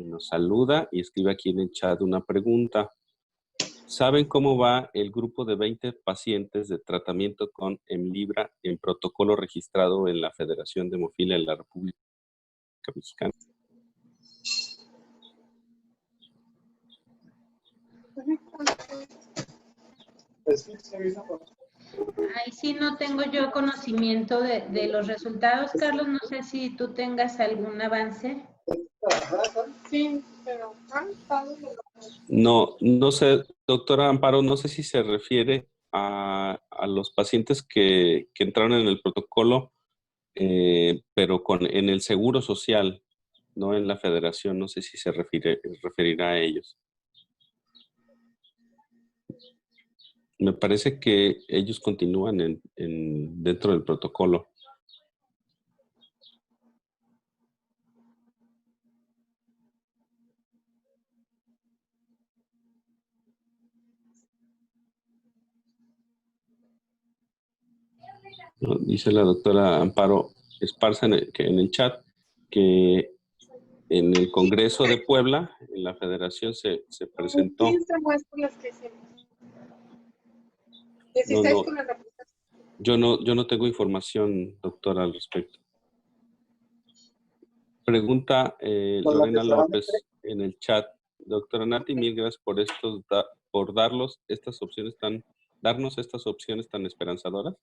nos saluda y escribe aquí en el chat una pregunta. ¿Saben cómo va el grupo de 20 pacientes de tratamiento con Hemlibra en protocolo registrado en la Federación de Hemofilia en la República Mexicana? Ahí sí no tengo yo conocimiento de los resultados, Carlos. No sé si tú tengas algún avance. Sí, pero No sé, doctora Amparo, no sé si se refiere a los pacientes que entraron en el protocolo, pero en el Seguro Social, no en la Federación. No sé si se referirá a ellos. Me parece que ellos continúan dentro del protocolo. ¿No? Dice la doctora Amparo Esparza en el chat que en el Congreso de Puebla, en la Federación, se presentó. 15 muestras que hicimos. 16 No, con la representación. yo no tengo información, doctora, al respecto. Pregunta Lorena López en el chat. Doctora Nati, mil gracias por darnos estas opciones tan esperanzadoras.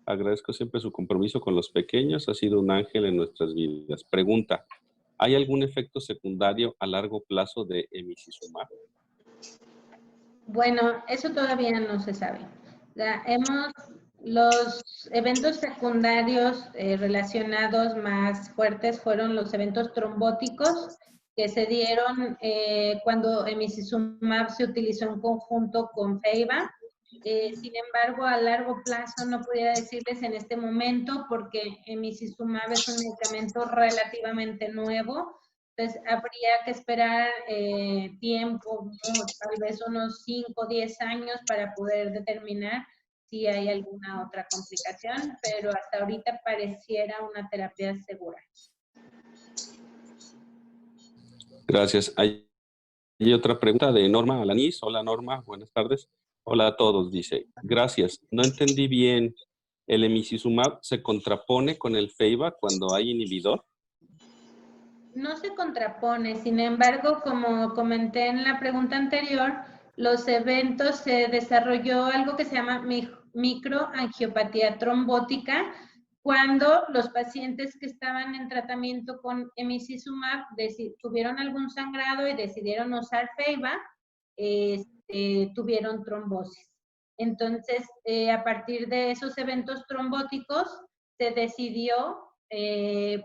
Agradezco siempre su compromiso con los pequeños. Ha sido un ángel en nuestras vidas. Pregunta, ¿hay algún efecto secundario a largo plazo de emicizumab? Bueno, eso todavía no se sabe. Los eventos secundarios relacionados más fuertes fueron los eventos trombóticos que se dieron cuando emicizumab se utilizó en conjunto con FEIBA. Sin embargo, a largo plazo no podría decirles en este momento porque emicizumab es un medicamento relativamente nuevo. Entonces, habría que esperar tiempo, tal vez unos 5 o 10 años para poder determinar si hay alguna otra complicación, pero hasta ahorita pareciera una terapia segura. Gracias. Hay otra pregunta de Norma Alanís. Hola Norma, buenas tardes. Hola a todos, dice. Gracias. No entendí bien. ¿El emicizumab se contrapone con el FEIBA cuando hay inhibidor? No se contrapone, sin embargo, como comenté en la pregunta anterior, los eventos se desarrolló algo que se llama microangiopatía trombótica cuando los pacientes que estaban en tratamiento con emicizumab tuvieron algún sangrado y decidieron usar FEIBA, tuvieron trombosis. Entonces, a partir de esos eventos trombóticos, se decidió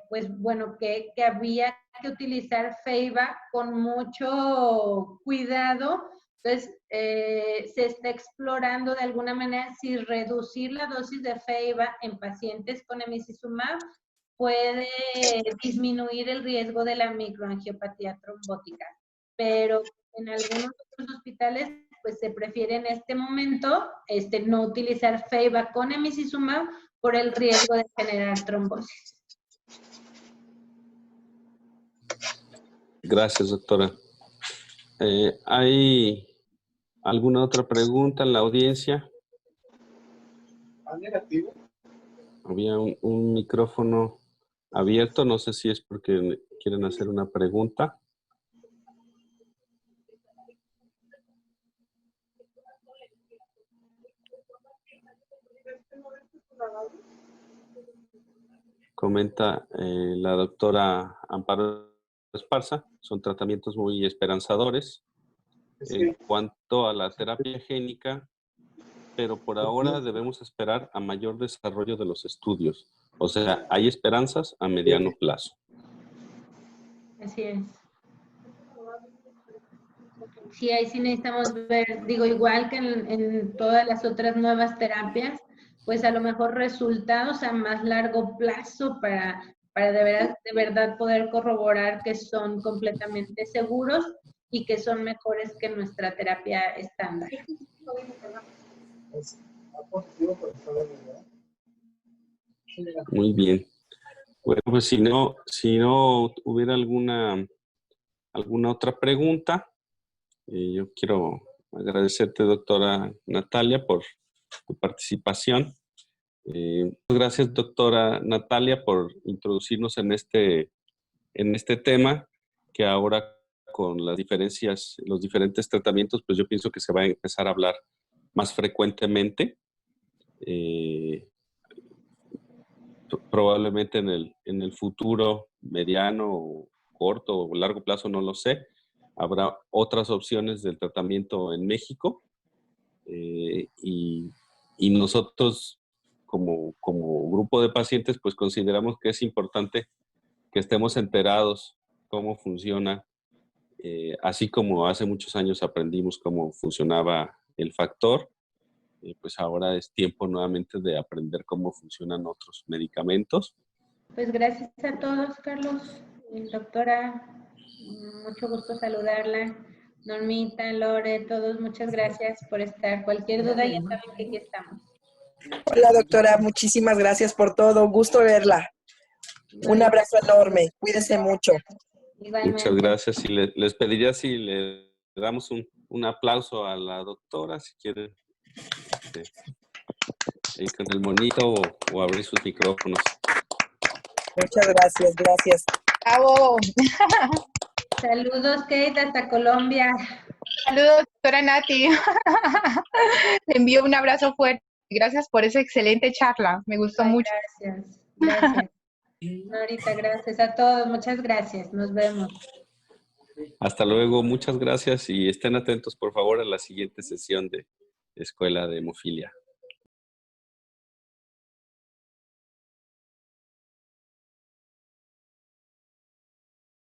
pues bueno, que había que utilizar FEIBA con mucho cuidado. Entonces, se está explorando de alguna manera si reducir la dosis de FEIBA en pacientes con emicizumab puede disminuir el riesgo de la microangiopatía trombótica. Pero en algunos otros hospitales pues se prefiere en este momento no utilizar Feiba con emicizumab por el riesgo de generar trombosis. Gracias, doctora. ¿Hay alguna otra pregunta en la audiencia? Negativo. Había un micrófono abierto, no sé si es porque quieren hacer una pregunta. Comenta la doctora Amparo Esparza, son tratamientos muy esperanzadores en cuanto a la terapia génica, pero por ahora debemos esperar a mayor desarrollo de los estudios. O sea, hay esperanzas a mediano plazo. Así es. Sí, ahí sí necesitamos ver, digo, igual que en todas las otras nuevas terapias, pues a lo mejor resultados a más largo plazo para de verdad poder corroborar que son completamente seguros y que son mejores que nuestra terapia estándar. Muy bien. Bueno, pues si no hubiera alguna otra pregunta, yo quiero agradecerte, doctora Natalia, por tu participación. Muchas gracias, doctora Natalia, por introducirnos en este tema, que ahora con las diferencias, los diferentes tratamientos, pues yo pienso que se va a empezar a hablar más frecuentemente. Probablemente en el futuro mediano, corto o largo plazo, no lo sé, habrá otras opciones del tratamiento en México y nosotros como grupo de pacientes pues consideramos que es importante que estemos enterados cómo funciona, así como hace muchos años aprendimos cómo funcionaba el factor. Pues ahora es tiempo nuevamente de aprender cómo funcionan otros medicamentos. Pues gracias a todos, Carlos. Doctora, mucho gusto saludarla. Normita, Lore, todos, muchas gracias por estar. Cualquier duda, ya saben que aquí estamos. Hola, doctora. Muchísimas gracias por todo. Gusto verla. Un abrazo enorme. Cuídese mucho. Igualmente. Muchas gracias. Y les pediría si le damos un aplauso a la doctora, si quieren, con el monito o abrir sus micrófonos. Muchas gracias, gracias. ¡Bravo! Saludos, Kate, hasta Colombia. Saludos, doctora Nati. Le envío un abrazo fuerte. Gracias por esa excelente charla. Me gustó mucho. Gracias, gracias. Norita, gracias a todos. Muchas gracias. Nos vemos. Hasta luego. Muchas gracias y estén atentos, por favor, a la siguiente sesión de Escuela de Hemofilia.